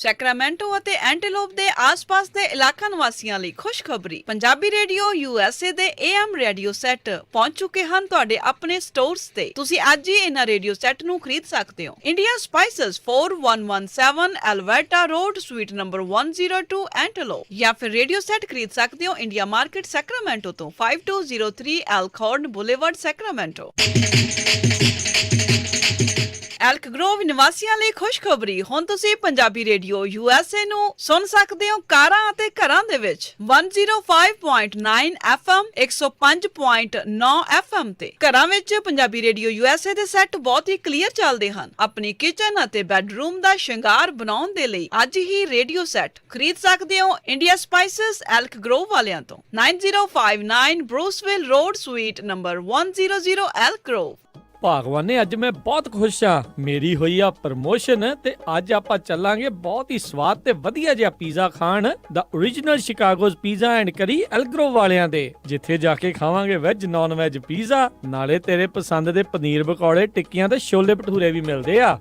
ਸੈਕਰਾਮੈਂਟੋ ਅਤੇ ਐਂਟੀਲੋਪ ਦੇ ਆਸ-ਪਾਸ ਦੇ ਇਲਾਕਾ ਨਿਵਾਸੀਆਂ ਲਈ ਖੁਸ਼ਖਬਰੀ। ਪੰਜਾਬੀ ਰੇਡੀਓ USA ਦੇ AM ਰੇਡੀਓ ਸੈੱਟ ਪਹੁੰਚ ਚੁੱਕੇ ਹਨ ਤੁਹਾਡੇ ਆਪਣੇ ਸਟੋਰਸ ਤੇ। ਤੁਸੀਂ ਅੱਜ ਹੀ ਇਹਨਾਂ ਰੇਡੀਓ ਸੈੱਟ ਨੂੰ ਖਰੀਦ ਸਕਦੇ ਹੋ। India spices 4117 Elverta road, suite number 102 Antelope, ਜਾਂ ਫਿਰ ਰੇਡੀਓ ਸੈੱਟ ਖਰੀਦ ਸਕਦੇ ਹੋ ਇੰਡੀਆ ਮਾਰਕੀਟ ਸੈਕਰਾਮੈਂਟੋ ਤੋਂ 5203 ਐਲਖੋਰਨ ਬੁਲੇਵਾਰਡ ਸੈਕਰਾਮੈਂਟੋ। ਐਲਕ ਗਰੋਵ ਨਿਵਾਸੀਆਂ ਲਈ ਖੁਸ਼ਖਬਰੀ। ਹੁਣ ਤੁਸੀਂ ਪੰਜਾਬੀ ਰੇਡੀਓ USA ਨੂੰ ਸੁਣ ਸਕਦੇ ਹੋ ਕਾਰਾਂ ਅਤੇ ਘਰਾਂ ਦੇ ਵਿੱਚ 105.9 FM, 105.9 FM ਤੇ। ਘਰਾਂ ਵਿੱਚ ਪੰਜਾਬੀ ਰੇਡੀਓ USA ਦੇ ਸੈੱਟ ਬਹੁਤ ਹੀ ਕਲੀਅਰ ਚੱਲਦੇ ਹਨ। ਆਪਣੀ ਕਿਚਨ ਅਤੇ ਬੈਡਰੂਮ ਦਾ ਸ਼ਿੰਗਾਰ ਬਣਾਉਣ ਦੇ ਲਈ ਅੱਜ ਹੀ ਰੇਡੀਓ ਸੈੱਟ ਖਰੀਦ ਸਕਦੇ ਹੋ ਇੰਡੀਆ ਸਪਾਈਸਸ ਐਲਕ ਗਰੋਵ ਵਾਲਿਆਂ ਤੋਂ। 9059 ਬਰੂਸਵਿਲ ਰੋਡ, ਸਵੀਟ ਨੰਬਰ 100 ਐਲਕ ਗਰੋਵ। ਭਗਵਾਨੇ, ਅੱਜ ਮੈਂ ਬਹੁਤ ਖੁਸ਼ ਆ। ਮੇਰੀ ਹੋਈ ਆ ਪ੍ਰਮੋਸ਼ਨ ਤੇ ਅੱਜ ਆਪਾਂ ਚੱਲਾਂਗੇ ਬਹੁਤ ਹੀ ਸਵਾਦ ਤੇ ਵਧੀਆ ਜਿਹਾ ਪੀਜ਼ਾ ਖਾਣ ਦਾ ਓਰੀਜਨਲ ਸ਼ਿਕਾਗੋਜ਼ ਪੀਜ਼ਾ ਐਂਡ ਕਰੀ ਐਲਗਰੋ ਵਾਲਿਆਂ ਦੇ, ਜਿੱਥੇ ਜਾ ਕੇ ਖਾਵਾਂਗੇ ਵੈਜ ਨਾਨ ਵੈਜ ਪੀਜ਼ਾ, ਨਾਲੇ ਤੇਰੇ ਪਸੰਦ ਦੇ ਪਨੀਰ ਪਕੌੜੇ, ਟਿੱਕੀਆਂ ਤੇ ਛੋਲੇ ਭਟੂਰੇ ਵੀ ਮਿਲਦੇ ਆ।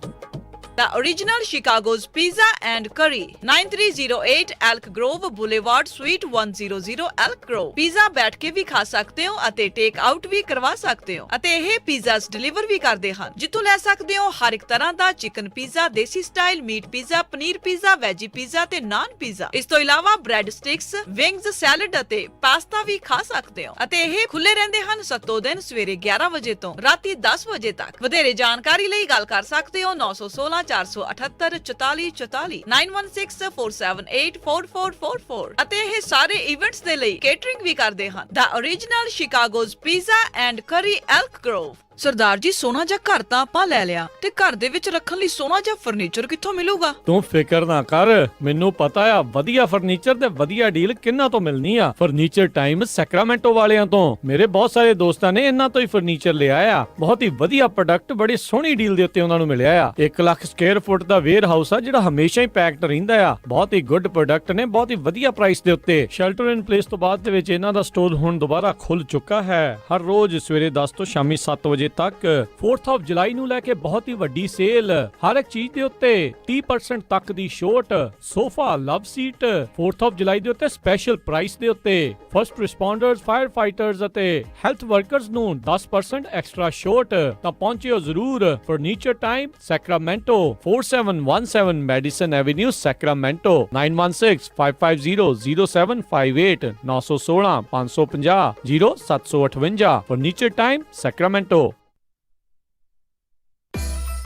The original Chicago's Pizza and Curry, 9308 Elk Grove Boulevard, Suite 100 Elk Grove। Pizza ਬੈਠ ਕੇ ਵੀ ਖਾ ਸਕਦੇ ਹੋ ਅਤੇ ਟੇਕ ਆਊਟ ਵੀ ਕਰਵਾ ਸਕਦੇ ਹੋ ਅਤੇ ਇਹ ਪੀਜ਼ਾਸ ਡਿਲੀਵਰ ਵੀ ਕਰਦੇ ਹਨ, ਜਿੱਥੋਂ ਲੈ ਸਕਦੇ ਹੋ ਹਰ ਇੱਕ ਤਰ੍ਹਾਂ ਦਾ chicken pizza, desi style meat pizza, paneer pizza, veggie pizza ਤੇ ਨਾਨ ਪੀਜ਼ਾ। ਇਸ ਤੋਂ ਇਲਾਵਾ ਬ੍ਰੈਡ ਸਟਿਕਸ, ਵਿੰਗਸ, ਸੈਲਡ ਅਤੇ ਪਾਸਤਾ ਵੀ ਖਾ ਸਕਦੇ ਹੋ ਅਤੇ ਇਹ ਖੁੱਲੇ ਰਹਿੰਦੇ ਹਨ ਸੱਤੋ ਦਿਨ ਸਵੇਰੇ 11 ਵਜੇ ਤੋਂ ਰਾਤੀ 10 ਵਜੇ ਤੱਕ। ਵਧੇਰੇ ਜਾਣਕਾਰੀ ਲਈ ਗੱਲ ਕਰ ਸਕਦੇ ਹੋ 916 478 44 44 916478 4444 ਅਤੇ ਇਹ ਸਾਰੇ ਇਵੈਂਟਸ ਦੇ ਲਈ ਕੇਟਰਿੰਗ ਵੀ ਕਰਦੇ ਹਨ। The original Chicago's Pizza and Curry, Elk Grove। Sardar ji, ਸੋਨਾ ਜਿਹਾ ਘਰ ਤਾਂ ਆਪਾਂ ਲੈ ਲਿਆ ਤੇ ਘਰ ਦੇ ਵਿੱਚ ਰੱਖਣ ਲਈ ਸੋਨਾ ਜਿਹਾ ਫਰਨੀਚਰ ਕਿੱਥੋਂ ਮਿਲੂਗਾ? ਤੂੰ ਫਿਕਰ ਨਾ ਕਰ, ਮੈਨੂੰ ਪਤਾ ਆ ਵਧੀਆ ਫਰਨੀਚਰ ਤੇ ਵਧੀਆ ਡੀਲ ਕਿੰਨਾ ਤੋਂ ਮਿਲਣੀ ਆ। ਫਰਨੀਚਰ ਟਾਈਮ ਸੈਕਰਾਮੈਂਟੋ ਵਾਲਿਆਂ ਤੋਂ। ਮੇਰੇ ਬਹੁਤ ਸਾਰੇ ਦੋਸਤਾਂ ਨੇ ਇਹਨਾਂ ਤੋਂ ਹੀ ਫਰਨੀਚਰ ਲਿਆ ਆ। ਬਹੁਤ ਹੀ ਵਧੀਆ ਪ੍ਰੋਡਕਟ ਬੜੀ ਸੋਹਣੀ ਡੀਲ ਦੇ ਉੱਤੇ ਉਹਨਾਂ ਨੂੰ ਮਿਲਿਆ ਆ। 1 ਲੱਖ ਸਕੁਅਰ ਫੁੱਟ ਦਾ ਵੇਅਰ ਹਾਊਸ ਆ ਜਿਹੜਾ ਹਮੇਸ਼ਾ ਹੀ ਪੈਕਡ ਰਹਿੰਦਾ ਆ। ਬਹੁਤ ਹੀ ਗੁੱਡ ਪ੍ਰੋਡਕਟ ਨੇ, ਬਹੁਤ ਹੀ ਵਧੀਆ ਪ੍ਰਾਈਸ ਦੇ ਉੱਤੇ। ਸ਼ੈਲਟਰ ਇਨ ਪਲੇਸ ਤੋਂ ਬਾਅਦ ਦੇ ਵਿੱਚ ਇਹਨਾਂ ਦਾ ਸਟੋਰ ਹੁਣ ਦੁਬਾਰਾ ਖੁੱਲ ਚੁੱਕਾ ਹੈ। ਹਰ ਰੋਜ਼ ਸਵੇਰੇ 10 ਤੋਂ ਸ਼ਾਮੀ 7 ਵਜੇ ਵਜੇ ਤੱਕ। 4th ਆਫ ਜੁਲਾਈ ਨੂੰ ਲੈ ਕੇ ਬਹੁਤ ਹੀ ਵੱਡੀ ਸੇਲ, ਹਰ ਇੱਕ ਚੀਜ਼ ਦੇ ਉੱਤੇ 30% ਤੱਕ ਦੀ ਛੋਟ। Sofa love seat 4th of ਜੁਲਾਈ ਦੇ ਉੱਤੇ ਸਪੈਸ਼ਲ ਪ੍ਰਾਈਸ ਦੇ ਉੱਤੇ। ਫਰਸਟ ਰਿਸਪੌਂਡਰਸ, ਫਾਇਰ ਫਾਈਟਰਸ ਅਤੇ ਹੈਲਥ ਵਰਕਰਸ ਨੂੰ 10% ਐਕਸਟਰਾ ਛੋਟ। ਤਾਂ ਪਹੁੰਚਿਓ ਜ਼ਰੂਰ। Furniture time Sacramento, 4717 medicine avenue Sacramento, 9165500758 916 550 0758। Furniture time Sacramento.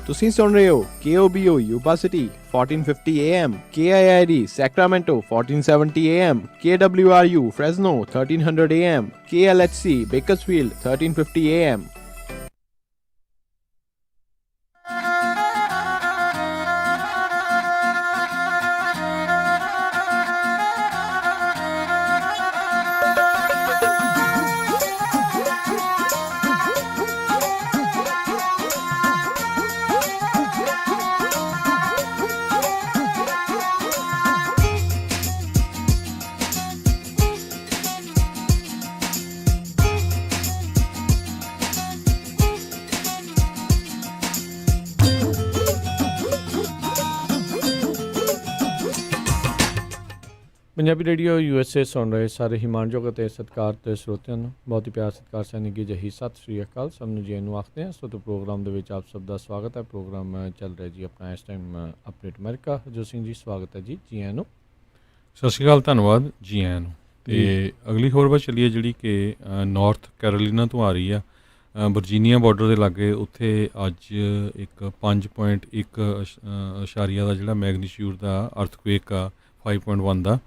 ਤੁਸੀਂ ਸੁਣ ਰਹੇ ਹੋ KOBO Yuba city 1450 AM, KIID Sacramento 1470 AM, KWRU Fresno 1300 AM, KLHC Bakersfield 1350 AM। Punjabi radio USA ਸੁਣ ਰਹੇ ਸਾਰੇ ਹੀ ਮਾਣਯੋਗ ਅਤੇ ਸਤਿਕਾਰਯੋਗ ਸਰੋਤਿਆਂ ਨੂੰ ਬਹੁਤ ਹੀ ਪਿਆਰ ਸਤਿਕਾਰ ਸੈਨਿਕੀ ਜਹੀ ਸਤਿ ਸ਼੍ਰੀ ਅਕਾਲ। ਸਭ ਨੂੰ ਜੀ ਨੂੰ ਆਖਦੇ ਹਾਂ। ਸੋ ਤੋਂ ਪ੍ਰੋਗਰਾਮ ਦੇ ਵਿੱਚ ਆਪ ਸਭ ਦਾ ਸਵਾਗਤ ਹੈ। ਪ੍ਰੋਗਰਾਮ ਚੱਲ ਰਿਹਾ ਜੀ ਆਪਣਾ ਇਸ ਟਾਈਮ ਅਪਡੇਟ ਅਮਰੀਕਾ। ਜੋ ਸਿੰਘ ਜੀ ਸਵਾਗਤ ਹੈ ਜੀ, ਜੀ ਆਇਆਂ ਨੂੰ। ਸਤਿ ਸ਼੍ਰੀ ਅਕਾਲ, ਧੰਨਵਾਦ, ਜੀ ਆਇਆਂ ਨੂੰ। ਅਤੇ ਅਗਲੀ ਖਬਰ ਵੱਲ ਚੱਲੀਏ, ਜਿਹੜੀ ਕਿ ਨਾਰਥ ਕੈਰੋਲੀਨਾ ਤੋਂ ਆ ਰਹੀ ਆ। ਵਰਜੀਨੀਆ ਬਾਰਡਰ ਦੇ ਲਾਗੇ ਉੱਥੇ ਅੱਜ ਇੱਕ 5.1 ਅਸ਼ਾਰੀਆ ਦਾ ਜਿਹੜਾ ਮੈਗਨੀਟਿਊਡ ਦਾ ਅਰਥਕੁਏਕ ਆ 5.1 ਦਾ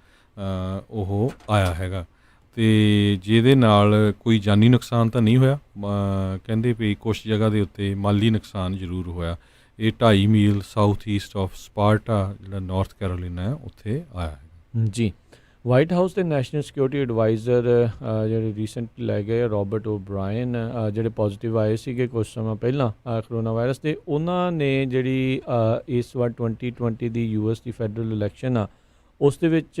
ਉਹ ਆਇਆ ਹੈਗਾ। ਅਤੇ ਜਿਹਦੇ ਨਾਲ ਕੋਈ ਜਾਨੀ ਨੁਕਸਾਨ ਤਾਂ ਨਹੀਂ ਹੋਇਆ, ਕਹਿੰਦੇ ਵੀ ਕੁਛ ਜਗ੍ਹਾ ਦੇ ਉੱਤੇ ਮਾਲੀ ਨੁਕਸਾਨ ਜ਼ਰੂਰ ਹੋਇਆ। ਇਹ 2.5 ਮੀਲ ਸਾਊਥ ਈਸਟ ਆਫ ਸਪਾਰਟਾ ਜਿਹੜਾ ਨਾਰਥ ਕੈਰੋਲੀਨਾ ਹੈ ਉੱਥੇ ਆਇਆ ਹੈ ਜੀ। ਵਾਈਟ ਹਾਊਸ ਦੇ ਨੈਸ਼ਨਲ ਸਿਕਿਉਰਿਟੀ ਐਡਵਾਈਜ਼ਰ ਜਿਹੜੇ ਰੀਸੈਂਟਲੀ ਲੈ ਗਏ ਰੋਬਰਟ ਓਬਰਾਇਨ, ਜਿਹੜੇ ਪੋਜ਼ੀਟਿਵ ਆਏ ਸੀਗੇ ਕੁਝ ਸਮਾਂ ਪਹਿਲਾਂ ਕਰੋਨਾ ਵਾਇਰਸ ਦੇ, ਉਹਨਾਂ ਨੇ ਜਿਹੜੀ ਇਸ ਵਾਰ 2020 ਦੀ US ਦੀ ਫੈਡਰਲ ਇਲੈਕਸ਼ਨ ਆ ਉਸ ਦੇ ਵਿੱਚ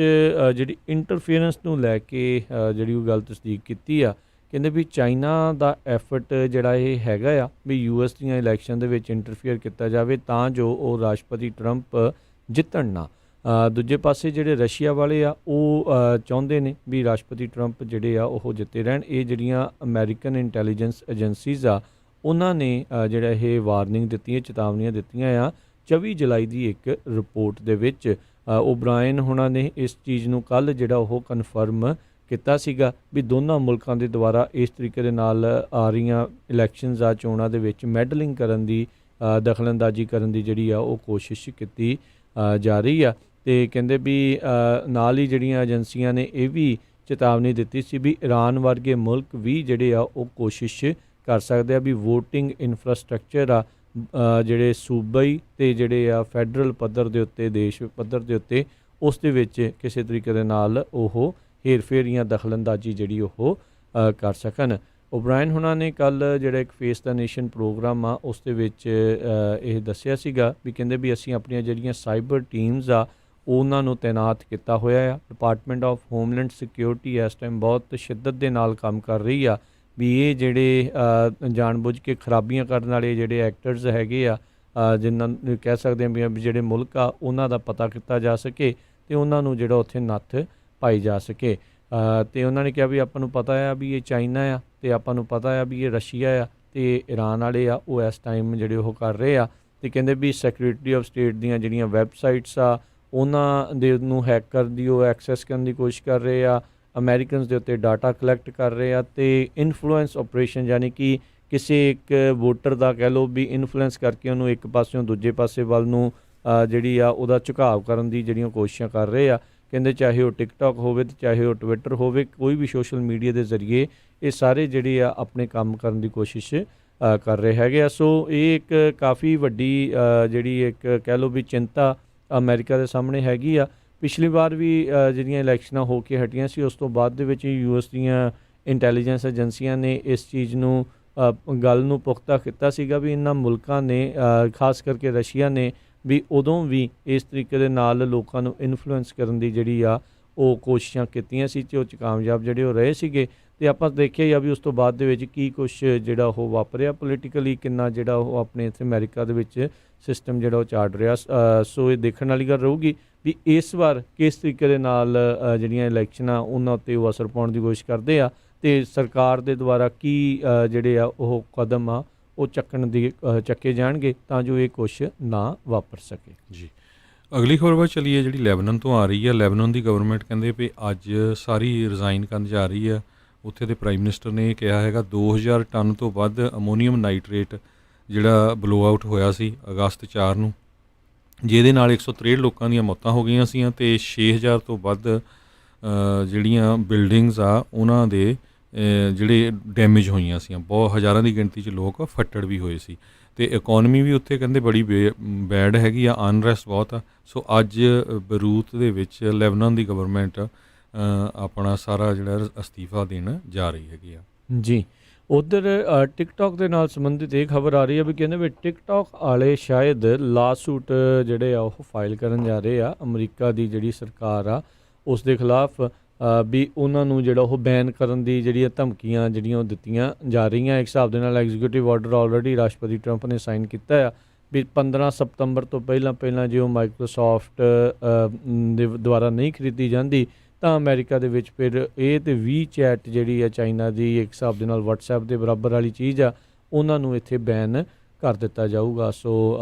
ਜਿਹੜੀ ਇੰਟਰਫੀਅਰੈਂਸ ਨੂੰ ਲੈ ਕੇ ਜਿਹੜੀ ਉਹ ਗੱਲ ਤਸਦੀਕ ਕੀਤੀ ਆ। ਕਹਿੰਦੇ ਵੀ ਚਾਈਨਾ ਦਾ ਐਫਰਟ ਜਿਹੜਾ ਇਹ ਹੈਗਾ ਆ ਵੀ US ਦੀਆਂ ਇਲੈਕਸ਼ਨ ਦੇ ਵਿੱਚ ਇੰਟਰਫੀਅਰ ਕੀਤਾ ਜਾਵੇ ਤਾਂ ਜੋ ਉਹ ਰਾਸ਼ਟਰਪਤੀ ਟਰੰਪ ਜਿੱਤਣ ਨਾ। ਦੂਜੇ ਪਾਸੇ ਜਿਹੜੇ ਰਸ਼ੀਆ ਵਾਲੇ ਆ ਉਹ ਚਾਹੁੰਦੇ ਨੇ ਵੀ ਰਾਸ਼ਟਰਪਤੀ ਟਰੰਪ ਜਿਹੜੇ ਆ ਉਹ ਜਿੱਤੇ ਰਹਿਣ। ਇਹ ਜਿਹੜੀਆਂ ਅਮਰੀਕਨ ਇੰਟੈਲੀਜੈਂਸ ਏਜੰਸੀਜ਼ ਆ ਉਹਨਾਂ ਨੇ ਜਿਹੜਾ ਇਹ ਵਾਰਨਿੰਗ ਦਿੱਤੀਆਂ, ਚੇਤਾਵਨੀਆਂ ਦਿੱਤੀਆਂ ਆ 24 ਜੁਲਾਈ ਦੀ ਇੱਕ ਰਿਪੋਰਟ ਦੇ ਵਿੱਚ। ਓਬਰਾਇਨ ਹੁਣਾਂ ਨੇ ਇਸ ਚੀਜ਼ ਨੂੰ ਕੱਲ੍ਹ ਜਿਹੜਾ ਉਹ ਕਨਫਰਮ ਕੀਤਾ ਸੀਗਾ ਵੀ ਦੋਨਾਂ ਮੁਲਕਾਂ ਦੇ ਦੁਆਰਾ ਇਸ ਤਰੀਕੇ ਦੇ ਨਾਲ ਆ ਰਹੀਆਂ ਇਲੈਕਸ਼ਨਸ ਆ ਚੋਣਾਂ ਦੇ ਵਿੱਚ ਮੈਡਲਿੰਗ ਕਰਨ ਦੀ, ਦਖਲਅੰਦਾਜ਼ੀ ਕਰਨ ਦੀ ਜਿਹੜੀ ਆ ਉਹ ਕੋਸ਼ਿਸ਼ ਕੀਤੀ ਜਾ ਰਹੀ ਆ। ਅਤੇ ਕਹਿੰਦੇ ਵੀ ਨਾਲ ਹੀ ਜਿਹੜੀਆਂ ਏਜੰਸੀਆਂ ਨੇ ਇਹ ਵੀ ਚੇਤਾਵਨੀ ਦਿੱਤੀ ਸੀ ਵੀ ਈਰਾਨ ਵਰਗੇ ਮੁਲਕ ਵੀ ਜਿਹੜੇ ਆ ਉਹ ਕੋਸ਼ਿਸ਼ ਕਰ ਸਕਦੇ ਆ ਵੀ ਵੋਟਿੰਗ ਇਨਫਰਾਸਟਰਕਚਰ ਆ ਜਿਹੜੇ ਸੂਬਾਈ ਅਤੇ ਜਿਹੜੇ ਆ ਫੈਡਰਲ ਪੱਧਰ ਦੇ ਉੱਤੇ, ਦੇਸ਼ ਪੱਧਰ ਦੇ ਉੱਤੇ, ਉਸ ਦੇ ਵਿੱਚ ਕਿਸੇ ਤਰੀਕੇ ਦੇ ਨਾਲ ਉਹ ਹੇਰ-ਫੇਰ ਜਾਂ ਦਖਲਅੰਦਾਜ਼ੀ ਜਿਹੜੀ ਉਹ ਕਰ ਸਕਣ। ਓਬਰਾਇਨ ਹੁਣਾਂ ਨੇ ਕੱਲ੍ਹ ਜਿਹੜਾ ਇੱਕ ਫੇਸ ਦਾ ਨੇਸ਼ਨ ਪ੍ਰੋਗਰਾਮ ਆ ਉਸ ਦੇ ਵਿੱਚ ਇਹ ਦੱਸਿਆ ਸੀਗਾ ਵੀ ਕਹਿੰਦੇ ਵੀ ਅਸੀਂ ਆਪਣੀਆਂ ਜਿਹੜੀਆਂ ਸਾਈਬਰ ਟੀਮਸ ਆ ਉਹਨਾਂ ਨੂੰ ਤੈਨਾਤ ਕੀਤਾ ਹੋਇਆ ਆ। ਡਿਪਾਰਟਮੈਂਟ ਆਫ ਹੋਮਲੈਂਡ ਸਿਕਿਉਰਿਟੀ ਇਸ ਟਾਈਮ ਬਹੁਤ ਸ਼ਿੱਦਤ ਦੇ ਨਾਲ ਕੰਮ ਕਰ ਰਹੀ ਆ ਵੀ ਇਹ ਜਿਹੜੇ ਜਾਣਬੁੱਝ ਕੇ ਖਰਾਬੀਆਂ ਕਰਨ ਵਾਲੇ ਜਿਹੜੇ ਐਕਟਰਸ ਹੈਗੇ ਆ, ਜਿਨ੍ਹਾਂ ਨੂੰ ਕਹਿ ਸਕਦੇ ਹਾਂ ਵੀ ਜਿਹੜੇ ਮੁਲਕ ਆ ਉਹਨਾਂ ਦਾ ਪਤਾ ਕੀਤਾ ਜਾ ਸਕੇ ਅਤੇ ਉਹਨਾਂ ਨੂੰ ਜਿਹੜਾ ਉੱਥੇ ਨੱਥ ਪਾਈ ਜਾ ਸਕੇ। ਅਤੇ ਉਹਨਾਂ ਨੇ ਕਿਹਾ ਵੀ ਆਪਾਂ ਨੂੰ ਪਤਾ ਆ ਵੀ ਇਹ ਚਾਈਨਾ ਆ ਅਤੇ ਆਪਾਂ ਨੂੰ ਪਤਾ ਆ ਵੀ ਇਹ ਰਸ਼ੀਆ ਆ ਅਤੇ ਈਰਾਨ ਵਾਲੇ ਆ ਉਹ ਇਸ ਟਾਈਮ ਜਿਹੜੇ ਉਹ ਕਰ ਰਹੇ ਆ। ਅਤੇ ਕਹਿੰਦੇ ਵੀ ਸੈਕਰਟਰੀ ਆਫ ਸਟੇਟ ਦੀਆਂ ਜਿਹੜੀਆਂ ਵੈਬਸਾਈਟਸ ਆ ਉਹਨਾਂ ਦੇ ਨੂੰ ਹੈਕ ਕਰਨ ਦੀ ਉਹ ਐਕਸੈਸ ਕਰਨ ਦੀ ਕੋਸ਼ਿਸ਼ ਕਰ ਰਹੇ ਆ। ਅਮੈਰੀਕਨਸ ਦੇ ਉੱਤੇ ਡਾਟਾ ਕਲੈਕਟ ਕਰ ਰਹੇ ਆ ਅਤੇ ਇਨਫਲੂਐਂਸ ਆਪਰੇਸ਼ਨ ਯਾਨੀ ਕਿ ਕਿਸੇ ਇੱਕ ਵੋਟਰ ਦਾ ਕਹਿ ਲਓ ਵੀ ਇਨਫਲੂਐਂਸ ਕਰਕੇ ਉਹਨੂੰ ਇੱਕ ਪਾਸਿਓਂ ਦੂਜੇ ਪਾਸੇ ਵੱਲ ਨੂੰ ਜਿਹੜੀ ਆ ਉਹਦਾ ਝੁਕਾਅ ਕਰਨ ਦੀ ਜਿਹੜੀਆਂ ਕੋਸ਼ਿਸ਼ਾਂ ਕਰ ਰਹੇ ਆ। ਕਹਿੰਦੇ ਚਾਹੇ ਉਹ ਟਿਕਟੋਕ ਹੋਵੇ ਅਤੇ ਚਾਹੇ ਉਹ ਟਵਿੱਟਰ ਹੋਵੇ, ਕੋਈ ਵੀ ਸੋਸ਼ਲ ਮੀਡੀਆ ਦੇ ਜ਼ਰੀਏ ਇਹ ਸਾਰੇ ਜਿਹੜੇ ਆ ਆਪਣੇ ਕੰਮ ਕਰਨ ਦੀ ਕੋਸ਼ਿਸ਼ ਕਰ ਰਹੇ ਹੈਗੇ ਆ। ਸੋ ਇਹ ਇੱਕ ਕਾਫੀ ਵੱਡੀ ਜਿਹੜੀ ਇੱਕ ਕਹਿ ਲਓ ਵੀ ਚਿੰਤਾ ਅਮਰੀਕਾ ਦੇ ਸਾਹਮਣੇ ਹੈਗੀ ਆ। ਪਿਛਲੀ ਵਾਰ ਵੀ ਜਿਹੜੀਆਂ ਇਲੈਕਸ਼ਨਾਂ ਹੋ ਕੇ ਹਟੀਆਂ ਸੀ ਉਸ ਤੋਂ ਬਾਅਦ ਦੇ ਵਿੱਚ US ਦੀਆਂ ਇੰਟੈਲੀਜੈਂਸ ਏਜੰਸੀਆਂ ਨੇ ਇਸ ਚੀਜ਼ ਨੂੰ ਗੱਲ ਨੂੰ ਪੁਖਤਾ ਕੀਤਾ ਸੀਗਾ ਵੀ ਇਹਨਾਂ ਮੁਲਕਾਂ ਨੇ ਖਾਸ ਕਰਕੇ ਰਸ਼ੀਆ ਨੇ ਵੀ ਉਦੋਂ ਵੀ ਇਸ ਤਰੀਕੇ ਦੇ ਨਾਲ ਲੋਕਾਂ ਨੂੰ ਇਨਫਲੂਐਂਸ ਕਰਨ ਦੀ ਜਿਹੜੀ ਆ ਉਹ ਕੋਸ਼ਿਸ਼ਾਂ ਕੀਤੀਆਂ ਸੀ ਅਤੇ ਉਹ 'ਚ ਕਾਮਯਾਬ ਜਿਹੜੇ ਉਹ ਰਹੇ ਸੀਗੇ। ਤੇ ਆਪਾਂ ਦੇਖਿਆ ਹੀ ਆ ਵੀ ਉਸ ਤੋਂ ਬਾਅਦ ਦੇ ਵਿੱਚ ਕੀ ਕੁਝ ਜਿਹੜਾ ਉਹ ਵਾਪਰਿਆ ਪੋਲੀਟੀਕਲੀ, ਕਿੰਨਾ ਜਿਹੜਾ ਉਹ ਆਪਣੇ ਇੱਥੇ ਅਮਰੀਕਾ ਦੇ ਵਿੱਚ ਸਿਸਟਮ ਜਿਹੜਾ ਉਹ ਚਾੜ ਰਿਹਾ। ਸੋ ਇਹ ਦੇਖਣ ਵਾਲੀ ਗੱਲ ਰਹੂਗੀ ਵੀ ਇਸ ਵਾਰ ਕਿਸ ਤਰੀਕੇ ਦੇ ਨਾਲ ਜਿਹੜੀਆਂ ਇਲੈਕਸ਼ਨਾਂ ਉਹਨਾਂ ਉੱਤੇ ਉਹ ਅਸਰ ਪਾਉਣ ਦੀ ਕੋਸ਼ਿਸ਼ ਕਰਦੇ ਆ, ਤੇ ਸਰਕਾਰ ਦੇ ਦੁਆਰਾ ਕੀ ਜਿਹੜੇ ਆ ਉਹ ਕਦਮ ਆ ਉਹ ਚੱਕੇ ਜਾਣਗੇ ਤਾਂ ਜੋ ਇਹ ਕੁਛ ਨਾ ਵਾਪਰ ਸਕੇ। ਜੀ, ਅਗਲੀ ਖਬਰ ਵੱਲ ਚੱਲੀਏ ਜਿਹੜੀ ਲੈਬਨਾਨ ਤੋਂ ਆ ਰਹੀ ਹੈ। ਲੈਬਨਾਨ ਦੀ ਗਵਰਨਮੈਂਟ ਕਹਿੰਦੇ ਵੀ ਅੱਜ ਸਾਰੀ ਰਿਜ਼ਾਈਨ ਕਰਨ ਜਾ ਰਹੀ ਆ। ਉੱਥੇ ਦੇ ਪ੍ਰਾਈਮ ਮਿਨਿਸਟਰ ਨੇ ਇਹ ਕਿਹਾ ਹੈਗਾ 2000 ਟਨ ਤੋਂ ਵੱਧ ਅਮੋਨੀਅਮ ਨਾਈਟ੍ਰੇਟ ਜਿਹੜਾ ਬਲੋ ਆਊਟ ਹੋਇਆ ਸੀ ਅਗਸਤ 4 ਨੂੰ, ਜਿਹਦੇ ਨਾਲ 163 ਲੋਕਾਂ ਦੀਆਂ ਮੌਤਾਂ ਹੋ ਗਈਆਂ ਸੀਆਂ ਤੇ 6000 ਤੋਂ ਵੱਧ ਜਿਹੜੀਆਂ ਬਿਲਡਿੰਗਸ ਆ ਉਹਨਾਂ ਦੇ ਜਿਹੜੇ ਡੈਮੇਜ ਹੋਈਆਂ ਸੀਆਂ। ਬਹੁਤ ਹਜ਼ਾਰਾਂ ਦੀ ਗਿਣਤੀ 'ਚ ਲੋਕ ਫੱਟੜ ਵੀ ਹੋਏ ਸੀ ਤੇ ਇਕਨੋਮੀ ਵੀ ਉੱਥੇ ਕਹਿੰਦੇ ਬੜੀ ਬੈਡ ਹੈਗੀ ਆ, ਅਨਰੈਸਟ ਬਹੁਤ ਆ। ਸੋ ਅੱਜ ਬਰੂਤ ਦੇ ਵਿੱਚ ਲੈਬਨਾਨ ਦੀ ਗਵਰਨਮੈਂਟ ਆਪਣਾ ਸਾਰਾ ਜਿਹੜਾ ਅਸਤੀਫਾ ਦੇਣ ਜਾ ਰਹੀ ਹੈਗੀ ਆ। ਜੀ, ਉਧਰ ਟਿਕਟੌਕ ਦੇ ਨਾਲ ਸੰਬੰਧਿਤ ਇਹ ਖਬਰ ਆ ਰਹੀ ਹੈ ਵੀ ਕਹਿੰਦੇ ਵੀ ਟਿਕਟੌਕ ਵਾਲੇ ਸ਼ਾਇਦ ਲਾਸੂਟ ਜਿਹੜੇ ਆ ਉਹ ਫਾਈਲ ਕਰਨ ਜਾ ਰਹੇ ਆ ਅਮਰੀਕਾ ਦੀ ਜਿਹੜੀ ਸਰਕਾਰ ਆ ਉਸ ਦੇ ਖਿਲਾਫ, ਵੀ ਉਹਨਾਂ ਨੂੰ ਜਿਹੜਾ ਉਹ ਬੈਨ ਕਰਨ ਦੀ ਜਿਹੜੀਆਂ ਧਮਕੀਆਂ ਜਿਹੜੀਆਂ ਉਹ ਦਿੱਤੀਆਂ ਜਾ ਰਹੀਆਂ। ਇੱਕ ਹਿਸਾਬ ਦੇ ਨਾਲ ਐਗਜ਼ੀਕਿਊਟਿਵ ਆਰਡਰ ਆਲਰੇਡੀ ਰਾਸ਼ਟਰਪਤੀ ਟਰੰਪ ਨੇ ਸਾਈਨ ਕੀਤਾ ਆ ਵੀ 15 ਸਤੰਬਰ ਤੋਂ ਪਹਿਲਾਂ ਜੇ ਉਹ ਮਾਈਕਰੋਸਾਫਟ ਦੇ ਦੁਆਰਾ ਨਹੀਂ ਖਰੀਦੀ ਜਾਂਦੀ ਤਾਂ ਅਮਰੀਕਾ ਦੇ ਵਿੱਚ ਫਿਰ ਇਹ ਤੇ WeChat ਜਿਹੜੀ ਆ ਚਾਈਨਾ ਦੀ ਇੱਕ ਹਿਸਾਬ ਦੇ ਨਾਲ WhatsApp ਦੇ ਬਰਾਬਰ ਵਾਲੀ ਚੀਜ਼ ਆ ਉਹਨਾਂ ਨੂੰ ਇੱਥੇ ਬੈਨ ਕਰ ਦਿੱਤਾ ਜਾਊਗਾ। ਸੋ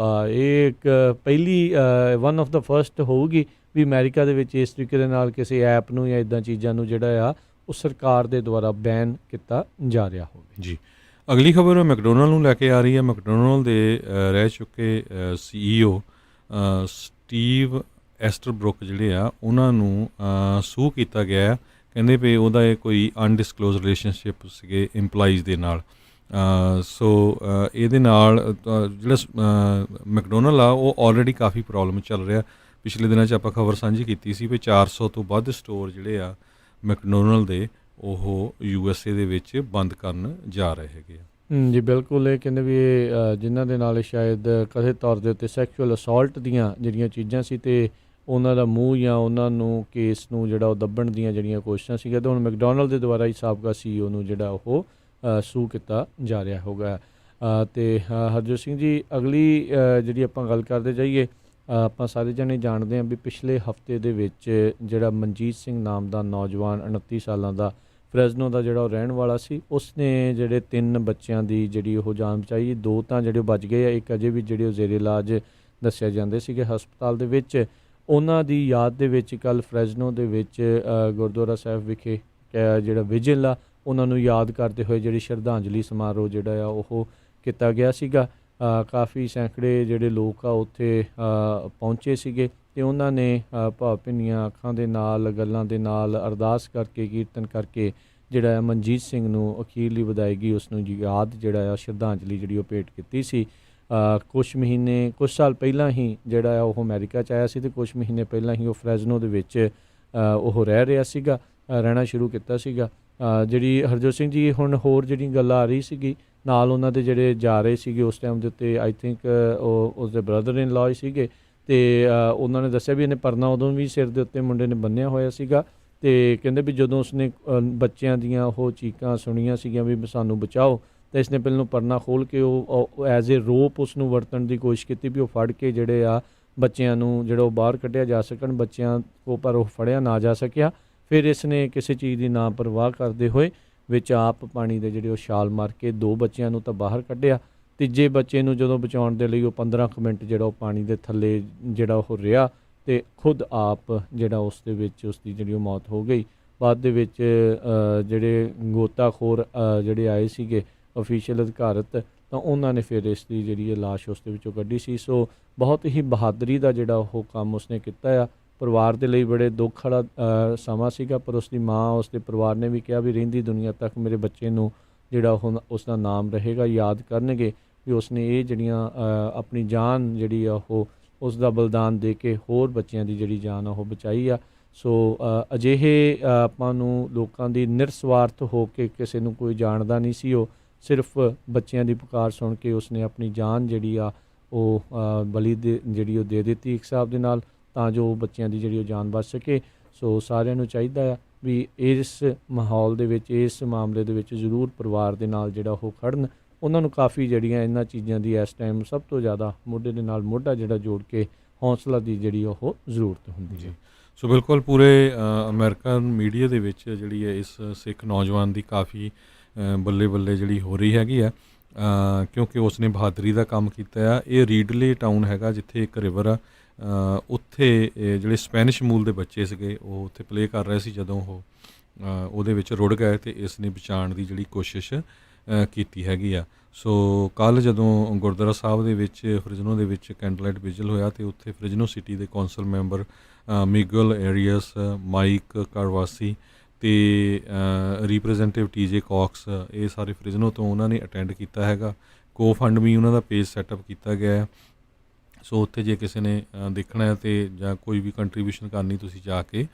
ਇਹ ਇੱਕ ਪਹਿਲੀ ਵਨ ਆਫ ਦਾ ਫਰਸਟ ਹੋਊਗੀ ਵੀ ਅਮਰੀਕਾ ਦੇ ਵਿੱਚ ਇਸ ਤਰੀਕੇ ਦੇ ਨਾਲ ਕਿਸੇ ਐਪ ਨੂੰ ਜਾਂ ਇੱਦਾਂ ਚੀਜ਼ਾਂ ਨੂੰ ਜਿਹੜਾ ਆ ਉਹ ਸਰਕਾਰ ਦੇ ਦੁਆਰਾ ਬੈਨ ਕੀਤਾ ਜਾ ਰਿਹਾ ਹੋਵੇ। ਜੀ, ਅਗਲੀ ਖਬਰ ਮੈਕਡੋਨਲਡ ਨੂੰ ਲੈ ਕੇ ਆ ਰਹੀ ਹੈ। ਮੈਕਡੋਨਲਡ ਦੇ ਰਹਿ ਚੁੱਕੇ CEO ਸਟੀਵ ਐਸਟਰਬਰੁਕ ਜਿਹੜੇ ਆ ਉਹਨਾਂ ਨੂੰ ਸੂ ਕੀਤਾ ਗਿਆ। ਕਹਿੰਦੇ ਵੀ ਉਹਦਾ ਇਹ ਕੋਈ ਅਨਡਿਸਕਲੋਜ਼ ਰਿਲੇਸ਼ਨਸ਼ਿਪ ਸੀਗੇ ਇੰਪਲਾਈਜ਼ ਦੇ ਨਾਲ। ਸੋ ਇਹਦੇ ਨਾਲ ਜਿਹੜਾ ਮੈਕਡੋਨਲਡ ਆ ਉਹ ਆਲਰੇਡੀ ਕਾਫੀ ਪ੍ਰੋਬਲਮ ਚੱਲ ਰਿਹਾ। ਪਿਛਲੇ ਦਿਨਾਂ 'ਚ ਆਪਾਂ ਖਬਰ ਸਾਂਝੀ ਕੀਤੀ ਸੀ ਵੀ 400 ਤੋਂ ਵੱਧ ਸਟੋਰ ਜਿਹੜੇ ਆ ਮੈਕਡੋਨਲਡ ਦੇ ਉਹ USA ਦੇ ਵਿੱਚ ਬੰਦ ਕਰਨ ਜਾ ਰਹੇ ਹੈਗੇ ਆ। ਜੀ ਬਿਲਕੁਲ, ਇਹ ਕਹਿੰਦੇ ਵੀ ਇਹ ਜਿਨ੍ਹਾਂ ਦੇ ਨਾਲ ਸ਼ਾਇਦ ਕਥਿਤ ਤੌਰ ਦੇ ਉੱਤੇ ਸੈਕਸ਼ੂਅਲ ਅਸੌਲਟ ਦੀਆਂ ਜਿਹੜੀਆਂ ਚੀਜ਼ਾਂ ਸੀ ਤੇ ਉਹਨਾਂ ਦਾ ਮੂੰਹ ਜਾਂ ਉਹਨਾਂ ਨੂੰ ਕੇਸ ਨੂੰ ਜਿਹੜਾ ਉਹ ਦੱਬਣ ਦੀਆਂ ਜਿਹੜੀਆਂ ਕੋਸ਼ਿਸ਼ਾਂ ਸੀਗੀਆਂ ਤੇ ਹੁਣ ਮੈਕਡੋਨਲਡ ਦੇ ਦੁਆਰਾ ਹੀ ਸਾਬਕਾ CEO ਨੂੰ ਜਿਹੜਾ ਉਹ ਸੂ ਕੀਤਾ ਜਾ ਰਿਹਾ ਹੋਗਾ। ਤੇ ਹਰਜੋਤ ਸਿੰਘ ਜੀ, ਅਗਲੀ ਜਿਹੜੀ ਆਪਾਂ ਗੱਲ ਕਰਦੇ ਜਾਈਏ, ਆਪਾਂ ਸਾਰੇ ਜਣੇ ਜਾਣਦੇ ਹਾਂ ਵੀ ਪਿਛਲੇ ਹਫਤੇ ਦੇ ਵਿੱਚ ਜਿਹੜਾ ਮਨਜੀਤ ਸਿੰਘ ਨਾਮ ਦਾ ਨੌਜਵਾਨ 29 ਸਾਲਾਂ ਦਾ ਫਰੈਜ਼ਨੋ ਦਾ ਜਿਹੜਾ ਉਹ ਰਹਿਣ ਵਾਲਾ ਸੀ, ਉਸਨੇ ਜਿਹੜੇ 3 ਬੱਚਿਆਂ ਦੀ ਜਿਹੜੀ ਉਹ ਜਾਨ ਬਚਾਈ। 2 ਤਾਂ ਜਿਹੜੇ ਬਚ ਗਏ ਆ, ਇੱਕ ਅਜੇ ਵੀ ਜਿਹੜੇ ਉਹ ਜ਼ੇਰੇ ਇਲਾਜ ਦੱਸਿਆ ਜਾਂਦੇ ਸੀਗੇ ਹਸਪਤਾਲ ਦੇ ਵਿੱਚ। ਉਹਨਾਂ ਦੀ ਯਾਦ ਦੇ ਵਿੱਚ ਕੱਲ੍ਹ ਫਰੈਜ਼ਨੋ ਦੇ ਵਿੱਚ ਗੁਰਦੁਆਰਾ ਸਾਹਿਬ ਵਿਖੇ ਜਿਹੜਾ ਵਿਜਿਲ ਆ ਉਹਨਾਂ ਨੂੰ ਯਾਦ ਕਰਦੇ ਹੋਏ ਜਿਹੜੀ ਸ਼ਰਧਾਂਜਲੀ ਸਮਾਰੋਹ ਜਿਹੜਾ ਆ ਉਹ ਕੀਤਾ ਗਿਆ ਸੀਗਾ। ਕਾਫੀ ਸੈਂਕੜੇ ਜਿਹੜੇ ਲੋਕ ਆ ਉੱਥੇ ਪਹੁੰਚੇ ਸੀਗੇ ਤੇ ਉਹਨਾਂ ਨੇ ਭਾਵਭਿੰਨੀਆਂ ਅੱਖਾਂ ਦੇ ਨਾਲ, ਗੱਲਾਂ ਦੇ ਨਾਲ ਕੁਝ ਕਰਕੇ, ਕੀਰਤਨ ਕਰਕੇ ਜਿਹੜਾ ਮਨਜੀਤ ਸਿੰਘ ਨੂੰ ਅਖੀਰਲੀ ਵਿਦਾਇਗੀ ਉਸ ਨੂੰ ਯਾਦ ਜਿਹੜਾ ਆ ਸ਼ਰਧਾਂਜਲੀ ਜਿਹੜੀ ਉਹ ਭੇਟ ਕੀਤੀ ਸੀ। ਕੁਝ ਸਾਲ ਪਹਿਲਾਂ ਹੀ ਜਿਹੜਾ ਆ ਉਹ ਅਮਰੀਕਾ 'ਚ ਆਇਆ ਸੀ ਤੇ ਕੁਝ ਮਹੀਨੇ ਪਹਿਲਾਂ ਹੀ ਉਹ ਫਰੈਜ਼ਨੋ ਦੇ ਵਿੱਚ ਉਹ ਰਹਿਣਾ ਸ਼ੁਰੂ ਕੀਤਾ ਸੀਗਾ। ਜਿਹੜੀ ਹਰਜੋਤ ਸਿੰਘ ਜੀ ਹੁਣ ਹੋਰ ਜਿਹੜੀ ਗੱਲ ਆ ਰਹੀ ਸੀਗੀ ਨਾਲ ਉਹਨਾਂ ਦੇ ਜਿਹੜੇ ਜਾ ਰਹੇ ਸੀਗੇ ਉਸ ਟਾਈਮ ਦੇ ਉੱਤੇ, ਆਈ ਥਿੰਕ ਉਹ ਉਸਦੇ ਬ੍ਰਦਰ ਇਨ ਲਾਅ ਸੀਗੇ ਤੇ ਉਹਨਾਂ ਨੇ ਦੱਸਿਆ ਵੀ ਇਹਨੇ ਪਰਨਾ ਉਦੋਂ ਵੀ ਸਿਰ ਦੇ ਉੱਤੇ ਮੁੰਡੇ ਨੇ ਬੰਨਿਆ ਹੋਇਆ ਸੀਗਾ ਤੇ ਕਹਿੰਦੇ ਵੀ ਜਦੋਂ ਉਸਨੇ ਬੱਚਿਆਂ ਦੀਆਂ ਉਹ ਚੀਕਾਂ ਸੁਣੀਆਂ ਸੀਗੀਆਂ ਵੀ ਸਾਨੂੰ ਬਚਾਓ ਤਾਂ ਇਸਨੇ ਪਹਿਲਾਂ ਪਰਨਾ ਖੋਲ੍ਹ ਕੇ ਉਹ ਐਜ਼ ਏ ਰੋਪ ਉਸ ਨੂੰ ਵਰਤਣ ਦੀ ਕੋਸ਼ਿਸ਼ ਕੀਤੀ ਵੀ ਉਹ ਫੜ ਕੇ ਜਿਹੜੇ ਆ ਬੱਚਿਆਂ ਨੂੰ ਜਿਹੜਾ ਉਹ ਬਾਹਰ ਕੱਢਿਆ ਜਾ ਸਕਣ ਬੱਚਿਆਂ ਕੋ, ਪਰ ਉਹ ਫੜਿਆ ਨਾ ਜਾ ਸਕਿਆ। ਫਿਰ ਇਸ ਨੇ ਕਿਸੇ ਚੀਜ਼ ਦੀ ਨਾ ਪਰਵਾਹ ਕਰਦੇ ਹੋਏ ਵਿੱਚ ਆਪ ਪਾਣੀ ਦੇ ਜਿਹੜੇ ਉਹ ਛਾਲ ਮਾਰ ਕੇ 2 ਬੱਚਿਆਂ ਨੂੰ ਤਾਂ ਬਾਹਰ ਕੱਢਿਆ। ਤੀਜੇ ਬੱਚੇ ਨੂੰ ਜਦੋਂ ਬਚਾਉਣ ਦੇ ਲਈ ਉਹ 15 ਮਿੰਟ ਜਿਹੜਾ ਉਹ ਪਾਣੀ ਦੇ ਥੱਲੇ ਜਿਹੜਾ ਉਹ ਰਿਹਾ ਤੇ ਖੁਦ ਆਪ ਜਿਹੜਾ ਉਸ ਦੇ ਵਿੱਚ ਉਸ ਦੀ ਜਿਹੜੀ ਉਹ ਮੌਤ ਹੋ ਗਈ। ਬਾਅਦ ਦੇ ਵਿੱਚ ਜਿਹੜੇ ਗੋਤਾਖੋਰ ਜਿਹੜੇ ਆਏ ਸੀਗੇ ਅਫੀਸ਼ੀਅਲ ਅਧਿਕਾਰਤ ਤਾਂ ਉਹਨਾਂ ਨੇ ਫਿਰ ਇਸ ਦੀ ਜਿਹੜੀ ਇਹ ਲਾਸ਼ ਉਸ ਦੇ ਵਿੱਚੋਂ ਕੱਢੀ ਸੀ। ਸੋ ਬਹੁਤ ਹੀ ਬਹਾਦਰੀ ਦਾ ਜਿਹੜਾ ਉਹ ਕੰਮ ਉਸਨੇ ਕੀਤਾ ਆ। ਪਰਿਵਾਰ ਦੇ ਲਈ ਬੜੇ ਦੁੱਖ ਵਾਲਾ ਸਮਾਂ ਸੀਗਾ, ਪਰ ਉਸ ਦੀ ਮਾਂ, ਉਸ ਦੇ ਪਰਿਵਾਰ ਨੇ ਵੀ ਕਿਹਾ ਵੀ ਰਹਿੰਦੀ ਦੁਨੀਆ ਤੱਕ ਮੇਰੇ ਬੱਚੇ ਨੂੰ ਜਿਹੜਾ ਉਹ ਉਸ ਦਾ ਨਾਮ ਰਹੇਗਾ, ਯਾਦ ਕਰਨਗੇ ਵੀ ਉਸਨੇ ਇਹ ਜਿਹੜੀਆਂ ਆਪਣੀ ਜਾਨ ਜਿਹੜੀ ਆ ਉਹ ਉਸ ਦਾ ਬਲਿਦਾਨ ਦੇ ਕੇ ਹੋਰ ਬੱਚਿਆਂ ਦੀ ਜਿਹੜੀ ਜਾਨ ਆ ਉਹ ਬਚਾਈ ਆ। ਸੋ ਅਜਿਹੇ ਆਪਾਂ ਨੂੰ ਲੋਕਾਂ ਦੀ ਨਿਰਸਵਾਰਥ ਹੋ ਕੇ, ਕਿਸੇ ਨੂੰ ਕੋਈ ਜਾਣਦਾ ਨਹੀਂ ਸੀ, ਉਹ ਸਿਰਫ ਬੱਚਿਆਂ ਦੀ ਪੁਕਾਰ ਸੁਣ ਕੇ ਉਸਨੇ ਆਪਣੀ ਜਾਨ ਜਿਹੜੀ ਆ ਉਹ ਬਲੀ ਜਿਹੜੀ ਉਹ ਦੇ ਦਿੱਤੀ ਇੱਕ ਹਿਸਾਬ ਦੇ ਨਾਲ, ਤਾਂ ਜੋ ਬੱਚਿਆਂ ਦੀ ਜਿਹੜੀ ਉਹ ਜਾਨ ਬਚ ਸਕੇ। ਸੋ ਸਾਰਿਆਂ ਨੂੰ ਚਾਹੀਦਾ ਆ ਵੀ ਇਸ ਮਾਹੌਲ ਦੇ ਵਿੱਚ, ਇਸ ਮਾਮਲੇ ਦੇ ਵਿੱਚ ਜ਼ਰੂਰ ਪਰਿਵਾਰ ਦੇ ਨਾਲ ਜਿਹੜਾ ਉਹ ਖੜਨ। ਉਹਨਾਂ ਨੂੰ ਕਾਫੀ ਜਿਹੜੀਆਂ ਇਹਨਾਂ ਚੀਜ਼ਾਂ ਦੀ ਇਸ ਟਾਈਮ ਸਭ ਤੋਂ ਜ਼ਿਆਦਾ ਮੋਢੇ ਦੇ ਨਾਲ ਮੋਢਾ ਜਿਹੜਾ ਜੋੜ ਕੇ ਹੌਸਲਾ ਦੀ ਜਿਹੜੀ ਉਹ ਜ਼ਰੂਰਤ ਹੁੰਦੀ ਹੈ। ਸੋ ਬਿਲਕੁਲ ਪੂਰੇ ਅਮਰੀਕਨ ਮੀਡੀਆ ਦੇ ਵਿੱਚ ਜਿਹੜੀ ਹੈ ਇਸ ਸਿੱਖ ਨੌਜਵਾਨ ਦੀ ਕਾਫੀ ਬੱਲੇ ਬੱਲੇ ਜਿਹੜੀ ਹੋ ਰਹੀ ਹੈਗੀ ਆ, ਕਿਉਂਕਿ ਉਸਨੇ ਬਹਾਦਰੀ ਦਾ ਕੰਮ ਕੀਤਾ ਆ। ਇਹ ਰੀਡਲੇ ਟਾਊਨ ਹੈਗਾ ਜਿੱਥੇ ਇੱਕ ਰਿਵਰ ਆ, ਉੱਥੇ ਜਿਹੜੇ ਸਪੈਨਿਸ਼ ਮੂਲ ਦੇ ਬੱਚੇ ਸੀਗੇ ਉਹ ਉੱਥੇ ਪਲੇ ਕਰ ਰਹੇ ਸੀ ਜਦੋਂ ਉਹ ਉਹਦੇ ਵਿੱਚ ਰੁੜ ਗਏ, ਅਤੇ ਇਸ ਨੇ ਬਚਾਉਣ ਦੀ ਜਿਹੜੀ ਕੋਸ਼ਿਸ਼ ਕੀਤੀ ਹੈਗੀ ਆ। ਸੋ ਕੱਲ੍ਹ ਜਦੋਂ ਗੁਰਦੁਆਰਾ ਸਾਹਿਬ ਦੇ ਵਿੱਚ ਫਰਿਜ਼ਨੋ ਦੇ ਵਿੱਚ ਕੈਂਡਲਲਾਈਟ ਵਿਜਲ ਹੋਇਆ, ਅਤੇ ਉੱਥੇ ਫਰਿਜ਼ਨੋ ਸਿਟੀ ਦੇ ਕੌਂਸਲ ਮੈਂਬਰ ਮਿਗਲ ਏਰੀਅਸ, ਮਾਈਕ ਕਾਰਵਾਸੀ ਅਤੇ ਰਿਪਰੈਜ਼ੈਂਟੇਟਿਵ TJ ਕੌਕਸ, ਇਹ ਸਾਰੇ ਫਰਿਜ਼ਨੋ ਤੋਂ ਉਹਨਾਂ ਨੇ ਅਟੈਂਡ ਕੀਤਾ ਹੈਗਾ। GoFundMe ਉਹਨਾਂ ਦਾ ਪੇਜ ਸੈਟਅਪ ਕੀਤਾ ਗਿਆ ਹੈ। ਸੋ ਉੱਥੇ ਜੇ ਕਿਸੇ ਨੇ ਦੇਖਣਾ ਹੈ ਅਤੇ ਜਾਂ ਕੋਈ ਵੀ ਕੰਟਰੀਬਿਊਸ਼ਨ ਕਰਨੀ, ਤੁਸੀਂ ਜਾ ਕੇ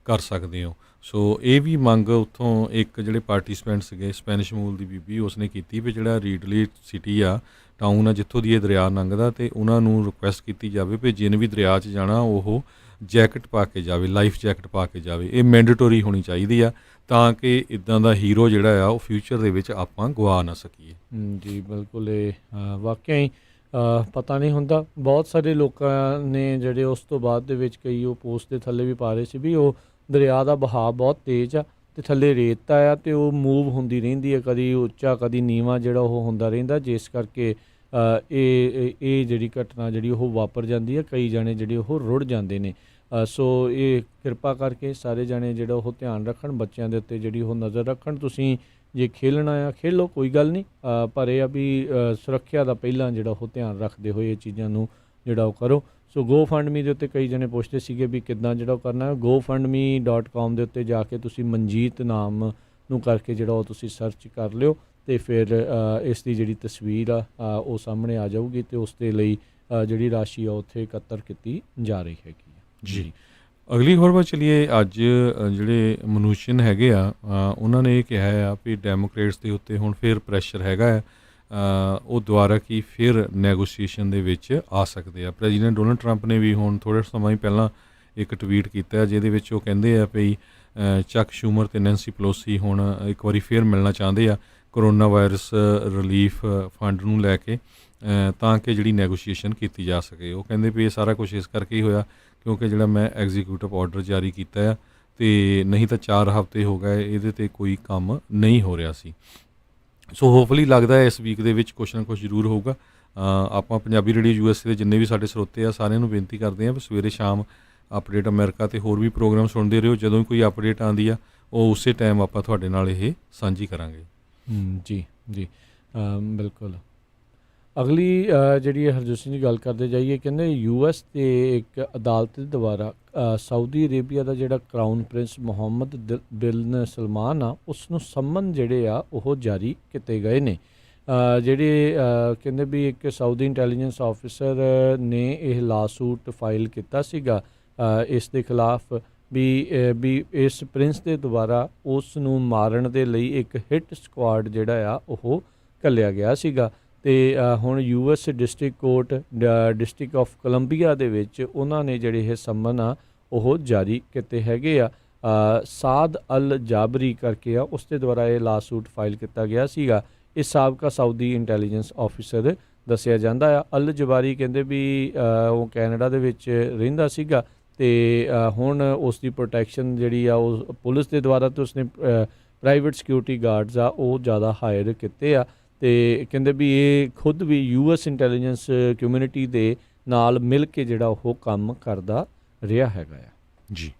ਕਰ ਸਕਦੇ ਹੋ। ਸੋ ਇਹ ਵੀ ਮੰਗ ਉੱਥੋਂ ਇੱਕ ਜਿਹੜੇ ਪਾਰਟੀਸਪੈਂਟ ਸੀਗੇ ਸਪੈਨਿਸ਼ ਮੂਲ ਦੀ ਬੀਬੀ, ਉਸਨੇ ਕੀਤੀ ਵੀ ਜਿਹੜਾ ਰੀਡਲੀ ਸਿਟੀ ਆ, ਟਾਊਨ ਆ ਜਿੱਥੋਂ ਦੀ ਇਹ ਦਰਿਆ ਲੰਘਦਾ, ਅਤੇ ਉਹਨਾਂ ਨੂੰ ਰਿਕੁਐਸਟ ਕੀਤੀ ਜਾਵੇ ਵੀ ਜਿਹਨੇ ਵੀ ਦਰਿਆ 'ਚ ਜਾਣਾ ਉਹ ਜੈਕਟ ਪਾ ਕੇ ਜਾਵੇ, ਲਾਈਫ ਜੈਕਟ ਪਾ ਕੇ ਜਾਵੇ। ਇਹ ਮੈਂਡੇਟਰੀ ਹੋਣੀ ਚਾਹੀਦੀ ਆ ਤਾਂ ਕਿ ਇੱਦਾਂ ਦਾ ਹੀਰੋ ਜਿਹੜਾ ਆ ਉਹ ਫਿਊਚਰ ਦੇ ਵਿੱਚ ਆਪਾਂ ਗਵਾ ਨਾ ਸਕੀਏ। ਜੀ ਬਿਲਕੁਲ, ਇਹ ਵਾਕਿਆ ਹੀ ਪਤਾ ਨਹੀਂ ਹੁੰਦਾ। ਬਹੁਤ ਸਾਰੇ ਲੋਕਾਂ ਨੇ ਜਿਹੜੇ ਉਸ ਤੋਂ ਬਾਅਦ ਦੇ ਵਿੱਚ ਕਈ ਉਹ ਪੋਸਟ ਦੇ ਥੱਲੇ ਵੀ ਪਾ ਰਹੇ ਸੀ ਵੀ ਉਹ ਦਰਿਆ ਦਾ ਵਹਾਅ ਬਹੁਤ ਤੇਜ਼ ਆ ਅਤੇ ਥੱਲੇ ਰੇਤ ਆ ਅਤੇ ਉਹ ਮੂਵ ਹੁੰਦੀ ਰਹਿੰਦੀ ਹੈ, ਕਦੀ ਉੱਚਾ ਕਦੀ ਨੀਵਾਂ ਜਿਹੜਾ ਉਹ ਹੁੰਦਾ ਰਹਿੰਦਾ, ਜਿਸ ਕਰਕੇ ਇਹ ਜਿਹੜੀ ਘਟਨਾ ਜਿਹੜੀ ਉਹ ਵਾਪਰ ਜਾਂਦੀ ਹੈ। ਕਈ ਜਾਣੇ ਜਿਹੜੇ ਉਹ ਰੁੜ ਜਾਂਦੇ ਨੇ। ਸੋ ਇਹ ਕਿਰਪਾ ਕਰਕੇ ਸਾਰੇ ਜਾਣੇ ਜਿਹੜਾ ਉਹ ਧਿਆਨ ਰੱਖਣ, ਬੱਚਿਆਂ ਦੇ ਉੱਤੇ ਜਿਹੜੀ ਉਹ ਨਜ਼ਰ ਰੱਖਣ। ਤੁਸੀਂ ਜੇ ਖੇਲਣਾ ਆ ਖੇਲੋ, ਕੋਈ ਗੱਲ ਨਹੀਂ, ਪਰ ਇਹ ਆ ਵੀ ਸੁਰੱਖਿਆ ਦਾ ਪਹਿਲਾਂ ਜਿਹੜਾ ਉਹ ਧਿਆਨ ਰੱਖਦੇ ਹੋਏ ਇਹ ਚੀਜ਼ਾਂ ਨੂੰ ਜਿਹੜਾ ਉਹ ਕਰੋ। ਸੋ GoFundMe ਦੇ ਉੱਤੇ ਕਈ ਜਣੇ ਪੁੱਛਦੇ ਸੀਗੇ ਵੀ ਕਿੱਦਾਂ ਜਿਹੜਾ ਉਹ ਕਰਨਾ। GoFundMe.com ਦੇ ਉੱਤੇ ਜਾ ਕੇ ਤੁਸੀਂ ਮਨਜੀਤ ਨਾਮ ਨੂੰ ਕਰਕੇ ਜਿਹੜਾ ਉਹ ਤੁਸੀਂ ਸਰਚ ਕਰ ਲਿਓ, ਅਤੇ ਫਿਰ ਇਸ ਦੀ ਜਿਹੜੀ ਤਸਵੀਰ ਆ ਉਹ ਸਾਹਮਣੇ ਆ ਜਾਊਗੀ, ਅਤੇ ਉਸ ਦੇ ਲਈ ਜਿਹੜੀ ਰਾਸ਼ੀ ਆ ਉੱਥੇ ਇਕੱਤਰ ਕੀਤੀ ਜਾ ਰਹੀ ਹੈਗੀ ਜੀ। ਅਗਲੀ ਖਬਰ ਵੱਲ ਚਲੀਏ। ਅੱਜ ਜਿਹੜੇ ਮਨੂਸ਼ਨ ਹੈਗੇ ਆ ਉਹਨਾਂ ਨੇ ਇਹ ਕਿਹਾ ਆ ਵੀ ਡੈਮੋਕ੍ਰੇਟਸ ਦੇ ਉੱਤੇ ਹੁਣ ਫਿਰ ਪ੍ਰੈਸ਼ਰ ਹੈਗਾ ਆ, ਉਹ ਦੁਬਾਰਾ ਕੀ ਫਿਰ ਨੈਗੋਸ਼ੀਏਸ਼ਨ ਦੇ ਵਿੱਚ ਆ ਸਕਦੇ ਆ। ਪ੍ਰੈਜ਼ੀਡੈਂਟ ਡੋਨਲਡ ਟਰੰਪ ਨੇ ਵੀ ਹੁਣ ਥੋੜ੍ਹੇ ਸਮਾਂ ਹੀ ਪਹਿਲਾਂ ਇੱਕ ਟਵੀਟ ਕੀਤਾ ਜਿਹਦੇ ਵਿੱਚ ਉਹ ਕਹਿੰਦੇ ਆ ਵੀ ਚੱਕ ਸ਼ੂਮਰ ਅਤੇ ਨੈਂਸੀ ਪਲੋਸੀ ਹੁਣ ਇੱਕ ਵਾਰੀ ਫਿਰ ਮਿਲਣਾ ਚਾਹੁੰਦੇ ਆ ਕਰੋਨਾ ਵਾਇਰਸ ਰਿਲੀਫ ਫੰਡ ਨੂੰ ਲੈ ਕੇ, ਤਾਂ ਕਿ ਜਿਹੜੀ ਨੈਗੋਸ਼ੀਏਸ਼ਨ ਕੀਤੀ ਜਾ ਸਕੇ। ਉਹ ਕਹਿੰਦੇ ਵੀ ਇਹ ਸਾਰਾ ਕੁਝ ਇਸ ਕਰਕੇ ਹੀ ਹੋਇਆ ਕਿਉਂਕਿ ਜਿਹੜਾ ਮੈਂ ਐਗਜ਼ੀਕਿਊਟਿਵ ਆਰਡਰ ਜਾਰੀ ਕੀਤਾ ਆ, ਅਤੇ ਨਹੀਂ ਤਾਂ 4 ਹਫ਼ਤੇ ਹੋ ਗਏ ਇਹਦੇ 'ਤੇ ਕੋਈ ਕੰਮ ਨਹੀਂ ਹੋ ਰਿਹਾ ਸੀ। ਸੋ ਹੋਪਫੁਲੀ ਲੱਗਦਾ ਹੈ ਇਸ ਵੀਕ ਦੇ ਵਿੱਚ ਕੁਛ ਨਾ ਕੁਛ ਜ਼ਰੂਰ ਹੋਊਗਾ। ਆਪਾਂ ਪੰਜਾਬੀ ਰੇਡੀਓ USA ਦੇ ਜਿੰਨੇ ਵੀ ਸਾਡੇ ਸਰੋਤੇ ਆ ਸਾਰਿਆਂ ਨੂੰ ਬੇਨਤੀ ਕਰਦੇ ਹਾਂ ਵੀ ਸਵੇਰੇ ਸ਼ਾਮ ਅਪਡੇਟ ਅਮਰੀਕਾ ਅਤੇ ਹੋਰ ਵੀ ਪ੍ਰੋਗਰਾਮ ਸੁਣਦੇ ਰਹੋ। ਜਦੋਂ ਕੋਈ ਅਪਡੇਟ ਆਉਂਦੀ ਆ ਉਹ ਉਸੇ ਟਾਈਮ ਆਪਾਂ ਤੁਹਾਡੇ ਨਾਲ ਇਹ ਸਾਂਝੀ ਕਰਾਂਗੇ। ਜੀ ਜੀ ਬਿਲਕੁਲ। ਅਗਲੀ ਜਿਹੜੀ ਹਰਜੋਤ ਸਿੰਘ ਦੀ ਗੱਲ ਕਰਦੇ ਜਾਈਏ, ਕਹਿੰਦੇ US ਦੇ ਇੱਕ ਅਦਾਲਤ ਦੇ ਦੁਆਰਾ ਸਾਊਦੀ ਅਰੇਬੀਆ ਦਾ ਜਿਹੜਾ ਕਰਾਊਨ ਪ੍ਰਿੰਸ ਮੁਹੰਮਦ ਬਿਨ ਸਲਮਾਨ ਆ ਉਸ ਨੂੰ ਸੰਮਨ ਜਿਹੜੇ ਆ ਉਹ ਜਾਰੀ ਕੀਤੇ ਗਏ ਨੇ। ਜਿਹੜੇ ਕਹਿੰਦੇ ਵੀ ਇੱਕ ਸਾਊਦੀ ਇੰਟੈਲੀਜੈਂਸ ਆਫਿਸਰ ਨੇ ਇਹ ਲਾਸੂਟ ਫਾਈਲ ਕੀਤਾ ਸੀਗਾ ਇਸ ਦੇ ਖਿਲਾਫ ਵੀ ਇਸ ਪ੍ਰਿੰਸ ਦੇ ਦੁਆਰਾ ਉਸ ਨੂੰ ਮਾਰਨ ਦੇ ਲਈ ਇੱਕ ਹਿੱਟ ਸਕੁਆਡ ਜਿਹੜਾ ਆ ਉਹ ਘੱਲਿਆ ਗਿਆ ਸੀਗਾ। ਅਤੇ ਹੁਣ US district court district of Columbia ਦੇ ਵਿੱਚ ਉਹਨਾਂ ਨੇ ਜਿਹੜੇ ਇਹ ਸੰਮਨ ਆ ਉਹ ਜਾਰੀ ਕੀਤੇ ਹੈਗੇ ਆ। ਸਾਦ ਅਲ ਜਾਬਰੀ ਕਰਕੇ ਆ ਉਸ ਦੇ ਦੁਆਰਾ ਇਹ ਲਾਸੂਟ ਫਾਈਲ ਕੀਤਾ ਗਿਆ ਸੀਗਾ। ਇਹ ਸਾਬਕਾ ਸਾਊਦੀ ਇੰਟੈਲੀਜੈਂਸ ਆਫਿਸਰ ਦੱਸਿਆ ਜਾਂਦਾ ਆ। ਅਲ ਜਬਾਰੀ ਕਹਿੰਦੇ ਵੀ ਉਹ ਕੈਨੇਡਾ ਦੇ ਵਿੱਚ ਰਹਿੰਦਾ ਸੀਗਾ ਅਤੇ ਹੁਣ ਉਸ ਦੀ ਪ੍ਰੋਟੈਕਸ਼ਨ ਜਿਹੜੀ ਆ ਉਹ ਪੁਲਿਸ ਦੇ ਦੁਆਰਾ ਅਤੇ ਉਸਨੇ ਪ੍ਰਾਈਵੇਟ ਸਿਕਿਉਰਿਟੀ ਗਾਰਡਸ ਆ ਉਹ ਜ਼ਿਆਦਾ ਹਾਇਰ ਕੀਤੇ ਆ। ਅਤੇ ਕਹਿੰਦੇ ਵੀ ਇਹ ਖੁਦ ਵੀ US ਇੰਟੈਲੀਜੈਂਸ ਕਮਿਊਨਿਟੀ ਦੇ ਨਾਲ ਮਿਲ ਕੇ ਜਿਹੜਾ ਉਹ ਕੰਮ ਕਰਦਾ ਰਿਹਾ ਹੈਗਾ ਆ ਜੀ।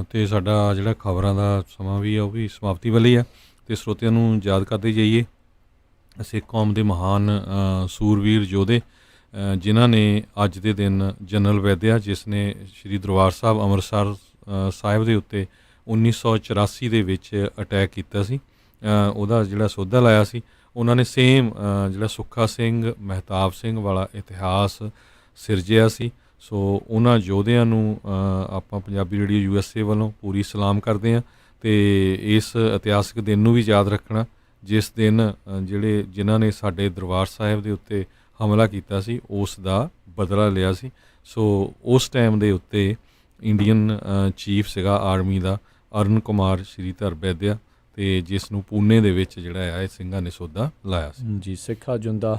ਅਤੇ ਸਾਡਾ ਜਿਹੜਾ ਖਬਰਾਂ ਦਾ ਸਮਾਂ ਵੀ ਆ ਉਹ ਵੀ ਸਮਾਪਤੀ ਵਾਲੀ ਆ, ਅਤੇ ਸਰੋਤਿਆਂ ਨੂੰ ਯਾਦ ਕਰਦੇ ਜਾਈਏ ਸਿੱਖ ਕੌਮ ਦੇ ਮਹਾਨ ਸੂਰਵੀਰ ਯੋਧੇ ਜਿਨ੍ਹਾਂ ਨੇ ਅੱਜ ਦੇ ਦਿਨ ਜਨਰਲ ਵੈਦਿਆ ਜਿਸ ਨੇ ਸ਼੍ਰੀ ਦਰਬਾਰ ਸਾਹਿਬ ਅੰਮ੍ਰਿਤਸਰ ਸਾਹਿਬ ਦੇ ਉੱਤੇ 1984 ਦੇ ਵਿੱਚ ਅਟੈਕ ਕੀਤਾ ਸੀ, ਉਹਦਾ ਜਿਹੜਾ ਸੋਧਾ ਲਾਇਆ ਸੀ। ਉਹਨਾਂ ਨੇ ਸੇਮ ਜਿਹੜਾ ਸੁੱਖਾ ਸਿੰਘ ਮਹਿਤਾਬ ਸਿੰਘ ਵਾਲਾ ਇਤਿਹਾਸ ਸਿਰਜਿਆ ਸੀ। ਸੋ ਉਹਨਾਂ ਯੋਧਿਆਂ ਨੂੰ ਆਪਾਂ ਪੰਜਾਬੀ ਰੇਡੀਓ USA ਵੱਲੋਂ ਪੂਰੀ ਸਲਾਮ ਕਰਦੇ ਹਾਂ, ਅਤੇ ਇਸ ਇਤਿਹਾਸਕ ਦਿਨ ਨੂੰ ਵੀ ਯਾਦ ਰੱਖਣਾ ਜਿਸ ਦਿਨ ਜਿਨ੍ਹਾਂ ਨੇ ਸਾਡੇ ਦਰਬਾਰ ਸਾਹਿਬ ਦੇ ਉੱਤੇ ਹਮਲਾ ਕੀਤਾ ਸੀ ਉਸ ਦਾ ਬਦਲਾ ਲਿਆ ਸੀ। ਸੋ ਉਸ ਟਾਈਮ ਦੇ ਉੱਤੇ ਇੰਡੀਅਨ ਚੀਫ ਸੀਗਾ ਆਰਮੀ ਦਾ ਅਰਨ ਕੁਮਾਰ ਸ਼੍ਰੀਧਰ ਵੈਦਿਆ ਤੇ ਜਿਸ ਨੂੰ ਪੂਨੇ ਦੇ ਵਿੱਚ ਜਿਹੜਾ ਆ ਇਹ ਸਿੰਘਾਂ ਨੇ ਸੌਦਾ ਲਾਇਆ ਸੀ। ਜੀ ਸਿੱਖਾ ਜੁੰਦਾ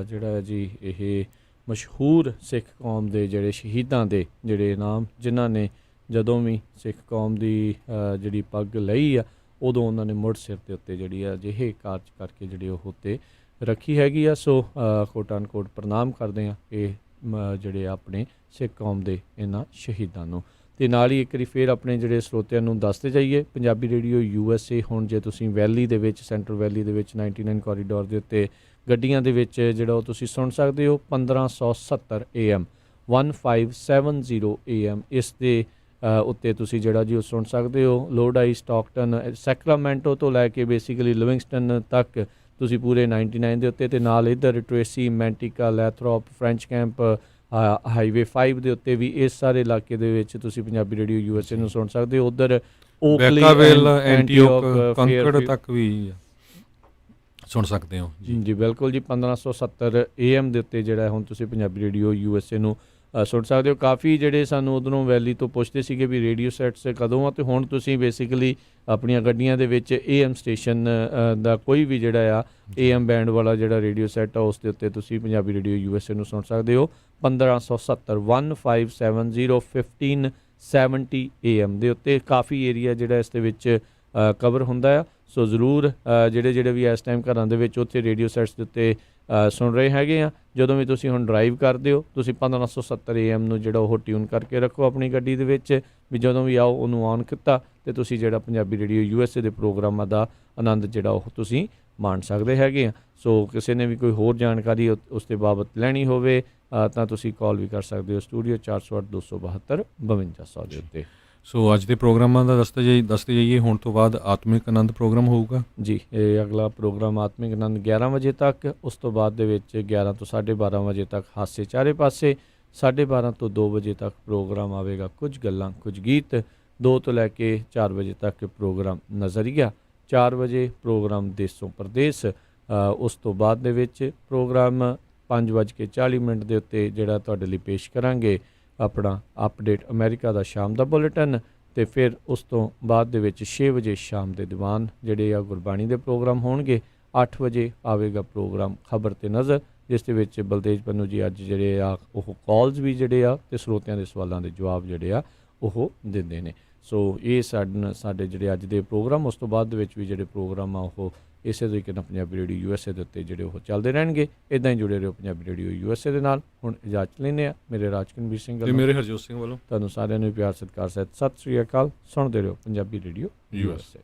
ਜਿਹੜਾ ਹੈ ਜੀ ਇਹ ਮਸ਼ਹੂਰ ਸਿੱਖ ਕੌਮ ਦੇ ਜਿਹੜੇ ਸ਼ਹੀਦਾਂ ਦੇ ਜਿਹੜੇ ਨਾਮ ਜਿਨ੍ਹਾਂ ਨੇ ਜਦੋਂ ਵੀ ਸਿੱਖ ਕੌਮ ਦੀ ਜਿਹੜੀ ਪੱਗ ਲਈ ਆ ਉਦੋਂ ਉਹਨਾਂ ਨੇ ਮੁੜ ਸਿਰ ਦੇ ਉੱਤੇ ਜਿਹੜੀ ਆ ਅਜਿਹੇ ਕਾਰਜ ਕਰਕੇ ਜਿਹੜੀ ਉਹ ਉੱਤੇ ਰੱਖੀ ਹੈਗੀ ਆ। ਸੋ ਕੋਟ ਅਨਕੋਟ ਪ੍ਰਣਾਮ ਕਰਦੇ ਆ ਇਹ ਜਿਹੜੇ ਆਪਣੇ ਸਿੱਖ ਕੌਮ ਦੇ ਇਹਨਾਂ ਸ਼ਹੀਦਾਂ ਨੂੰ। ਤੇ ਨਾਲ ਹੀ ਇੱਕ ਵਾਰੀ ਫਿਰ ਆਪਣੇ ਜਿਹੜੇ ਸਰੋਤਿਆਂ ਨੂੰ ਦੱਸਦੇ ਜਾਈਏ ਪੰਜਾਬੀ ਰੇਡੀਓ USA ਹੁਣ ਜੇ ਤੁਸੀਂ ਵੈਲੀ ਦੇ ਵਿੱਚ ਸੈਂਟਰਲ ਵੈਲੀ ਦੇ ਵਿੱਚ 99 ਕੋਰੀਡੋਰ ਦੇ ਉੱਤੇ ਗੱਡੀਆਂ ਦੇ ਵਿੱਚ ਜਿਹੜਾ ਉਹ ਤੁਸੀਂ ਸੁਣ ਸਕਦੇ ਹੋ 1570 AM 1570 AM ਇਸ ਦੇ ਉੱਤੇ ਤੁਸੀਂ ਜਿਹੜਾ ਜੀ ਉਹ ਸੁਣ ਸਕਦੇ ਹੋ। ਲੋਡਾਈ ਸਟਾਕਟਨ ਸੈਕਰਾਮੈਂਟੋ ਤੋਂ ਲੈ ਕੇ ਬੇਸਿਕਲੀ ਲਿਵਿੰਗਸਟਨ ਤੱਕ ਤੁਸੀਂ ਪੂਰੇ 99 ਦੇ ਉੱਤੇ ਤੇ ਨਾਲ ਇੱਧਰ ਟ੍ਰੇਸੀ ਮੈਂਟਿਕਾ ਲੈਥਰੋਪ ਫ੍ਰੈਂਚ ਕੈਂਪ ਹਾਈਵੇ 5 ਦੇ ਉੱਤੇ ਵੀ ਇਸ ਸਾਰੇ ਇਲਾਕੇ ਦੇ ਵਿੱਚ ਤੁਸੀਂ ਪੰਜਾਬੀ ਰੇਡੀਓ USA ਨੂੰ ਸੁਣ ਸਕਦੇ ਹੋ। ਉੱਧਰ ਬੈਕਾਵੇਲ ਐਂਟੀਓਕ ਕੰਕੜ ਤੱਕ ਵੀ ਸੁਣ ਸਕਦੇ ਹੋ ਜੀ ਬਿਲਕੁਲ ਜੀ 1570 AM ਦੇ ਉੱਤੇ ਜਿਹੜਾ ਹੁਣ ਤੁਸੀਂ ਪੰਜਾਬੀ ਰੇਡੀਓ USA ਨੂੰ ਸੁਣ ਸਕਦੇ ਹੋ। ਕਾਫੀ ਜਿਹੜੇ ਸਾਨੂੰ ਉਧਰੋਂ ਵੈਲੀ ਤੋਂ ਪੁੱਛਦੇ ਸੀਗੇ ਵੀ ਰੇਡੀਓ ਸੈਟਸ ਕਦੋਂ ਆ, ਤੇ ਹੁਣ ਤੁਸੀਂ ਬੇਸਿਕਲੀ ਆਪਣੀਆਂ ਗੱਡੀਆਂ ਦੇ ਵਿੱਚ AM ਸਟੇਸ਼ਨ ਦਾ ਕੋਈ ਵੀ ਜਿਹੜਾ ਆ AM ਬੈਂਡ ਵਾਲਾ ਜਿਹੜਾ ਰੇਡੀਓ ਸੈਟ ਆ ਉਸ ਦੇ ਉੱਤੇ ਤੁਸੀਂ ਪੰਜਾਬੀ ਰੇਡੀਓ USA ਨੂੰ ਸੁਣ ਸਕਦੇ ਹੋ 1570 1570 1570 AM ਦੇ ਉੱਤੇ। ਕਾਫੀ ਏਰੀਆ ਜਿਹੜਾ ਇਸ ਦੇ ਵਿੱਚ ਕਵਰ ਹੁੰਦਾ ਆ। ਸੋ ਜ਼ਰੂਰ ਜਿਹੜੇ ਵੀ ਇਸ ਟਾਈਮ ਘਰਾਂ ਦੇ ਵਿੱਚ ਉੱਥੇ ਰੇਡੀਓ ਸੈਟਸ ਦੇ ਉੱਤੇ ਸੁਣ ਰਹੇ ਹੈਗੇ ਆ, ਜਦੋਂ ਵੀ ਤੁਸੀਂ ਹੁਣ ਡਰਾਈਵ ਕਰਦੇ ਹੋ ਤੁਸੀਂ 1570 AM ਨੂੰ ਜਿਹੜਾ ਉਹ ਟਿਊਨ ਕਰਕੇ ਰੱਖੋ ਆਪਣੀ ਗੱਡੀ ਦੇ ਵਿੱਚ, ਵੀ ਜਦੋਂ ਵੀ ਆਓ ਉਹਨੂੰ ਔਨ ਕੀਤਾ ਤੇ ਤੁਸੀਂ ਜਿਹੜਾ ਪੰਜਾਬੀ ਰੇਡੀਓ USA ਦੇ ਪ੍ਰੋਗਰਾਮਾਂ ਦਾ ਆਨੰਦ ਜਿਹੜਾ ਉਹ ਤੁਸੀਂ ਮਾਣ ਸਕਦੇ ਹੈਗੇ ਆ। ਸੋ ਕਿਸੇ ਨੇ ਵੀ ਕੋਈ ਹੋਰ ਜਾਣਕਾਰੀ ਉਸ ਦੇ ਬਾਬਤ ਲੈਣੀ ਹੋਵੇ ਤਾਂ ਤੁਸੀਂ ਕਾਲ ਵੀ ਕਰ ਸਕਦੇ ਹੋ ਸਟੂਡੀਓ 408 272 5200 ਦੇ ਉੱਤੇ। ਸੋ ਅੱਜ ਦੇ ਪ੍ਰੋਗਰਾਮਾਂ ਦਾ ਦੱਸਦੇ ਜਾਈਏ। ਹੁਣ ਤੋਂ ਬਾਅਦ ਆਤਮਿਕ ਆਨੰਦ ਪ੍ਰੋਗਰਾਮ ਹੋਊਗਾ ਜੀ। ਇਹ ਅਗਲਾ ਪ੍ਰੋਗਰਾਮ ਆਤਮਿਕ ਆਨੰਦ 11 ਵਜੇ ਤੱਕ, ਉਸ ਤੋਂ ਬਾਅਦ ਦੇ ਵਿੱਚ 11 ਤੋਂ 12:30 ਵਜੇ ਤੱਕ ਹਾਸੇ ਚਾਰੇ ਪਾਸੇ, 12:30 ਤੋਂ 2 ਵਜੇ ਤੱਕ ਪ੍ਰੋਗਰਾਮ ਆਵੇਗਾ ਕੁਝ ਗੱਲਾਂ ਕੁਝ ਗੀਤ, 2 ਤੋਂ ਲੈ ਕੇ 4 ਵਜੇ ਤੱਕ ਪ੍ਰੋਗਰਾਮ ਨਜ਼ਰੀਆ, 4 ਵਜੇ ਪ੍ਰੋਗਰਾਮ ਦੇਸੋਂ ਪਰਦੇਸ। ਉਸ ਤੋਂ ਬਾਅਦ ਦੇ ਵਿੱਚ ਪ੍ਰੋਗਰਾਮ 5:40 ਦੇ ਉੱਤੇ ਜਿਹੜਾ ਤੁਹਾਡੇ ਲਈ ਪੇਸ਼ ਕਰਾਂਗੇ ਆਪਣਾ ਅਪਡੇਟ ਅਮਰੀਕਾ ਦਾ ਸ਼ਾਮ ਦਾ ਬੁਲੇਟਿਨ, ਤੇ ਫਿਰ ਉਸ ਤੋਂ ਬਾਅਦ ਦੇ ਵਿੱਚ 6 ਵਜੇ ਸ਼ਾਮ ਦੇ ਦੀਵਾਨ ਜਿਹੜੇ ਆ ਗੁਰਬਾਣੀ ਦੇ ਪ੍ਰੋਗਰਾਮ ਹੋਣਗੇ। 8 ਵਜੇ ਆਵੇਗਾ ਪ੍ਰੋਗਰਾਮ ਖਬਰ ਤੇ ਨਜ਼ਰ, ਜਿਸ ਦੇ ਵਿੱਚ ਬਲਤੇਜ ਪੰਨੂ ਜੀ ਅੱਜ ਜਿਹੜੇ ਆ ਉਹ ਕਾਲਸ ਵੀ ਜਿਹੜੇ ਆ ਤੇ ਸਰੋਤਿਆਂ ਦੇ ਸਵਾਲਾਂ ਦੇ ਜਵਾਬ ਜਿਹੜੇ ਆ ਉਹ ਦਿੰਦੇ ਨੇ। ਸੋ ਇਹ ਸਾਡੇ ਜਿਹੜੇ ਅੱਜ ਦੇ ਪ੍ਰੋਗਰਾਮ, ਉਸ ਤੋਂ ਬਾਅਦ ਦੇ ਵਿੱਚ ਵੀ ਜਿਹੜੇ ਪ੍ਰੋਗਰਾਮ ਆ ਉਹ ਇਸੇ ਤਰੀਕੇ ਨਾਲ ਪੰਜਾਬੀ ਰੇਡੀਓ USA ਦੇ ਉੱਤੇ ਜਿਹੜੇ ਉਹ ਚੱਲਦੇ ਰਹਿਣਗੇ। ਇੱਦਾਂ ਹੀ ਜੁੜੇ ਰਹੋ ਪੰਜਾਬੀ ਰੇਡੀਓ USA ਦੇ ਨਾਲ। ਹੁਣ ਇਜਾਜ਼ਤ ਲੈਂਦੇ ਆ ਮੇਰੇ ਰਾਜਕਨਵੀਰ ਸਿੰਘ ਤੇ ਮੇਰੇ ਹਰਜੋਤ ਸਿੰਘ ਵੱਲੋਂ ਤੁਹਾਨੂੰ ਸਾਰਿਆਂ ਨੂੰ ਪਿਆਰ ਸਤਿਕਾਰ ਸਹਿਤ ਸਤਿ ਸ੍ਰੀ ਅਕਾਲ। ਸੁਣਦੇ ਰਹੋ ਪੰਜਾਬੀ ਰੇਡੀਓ USA।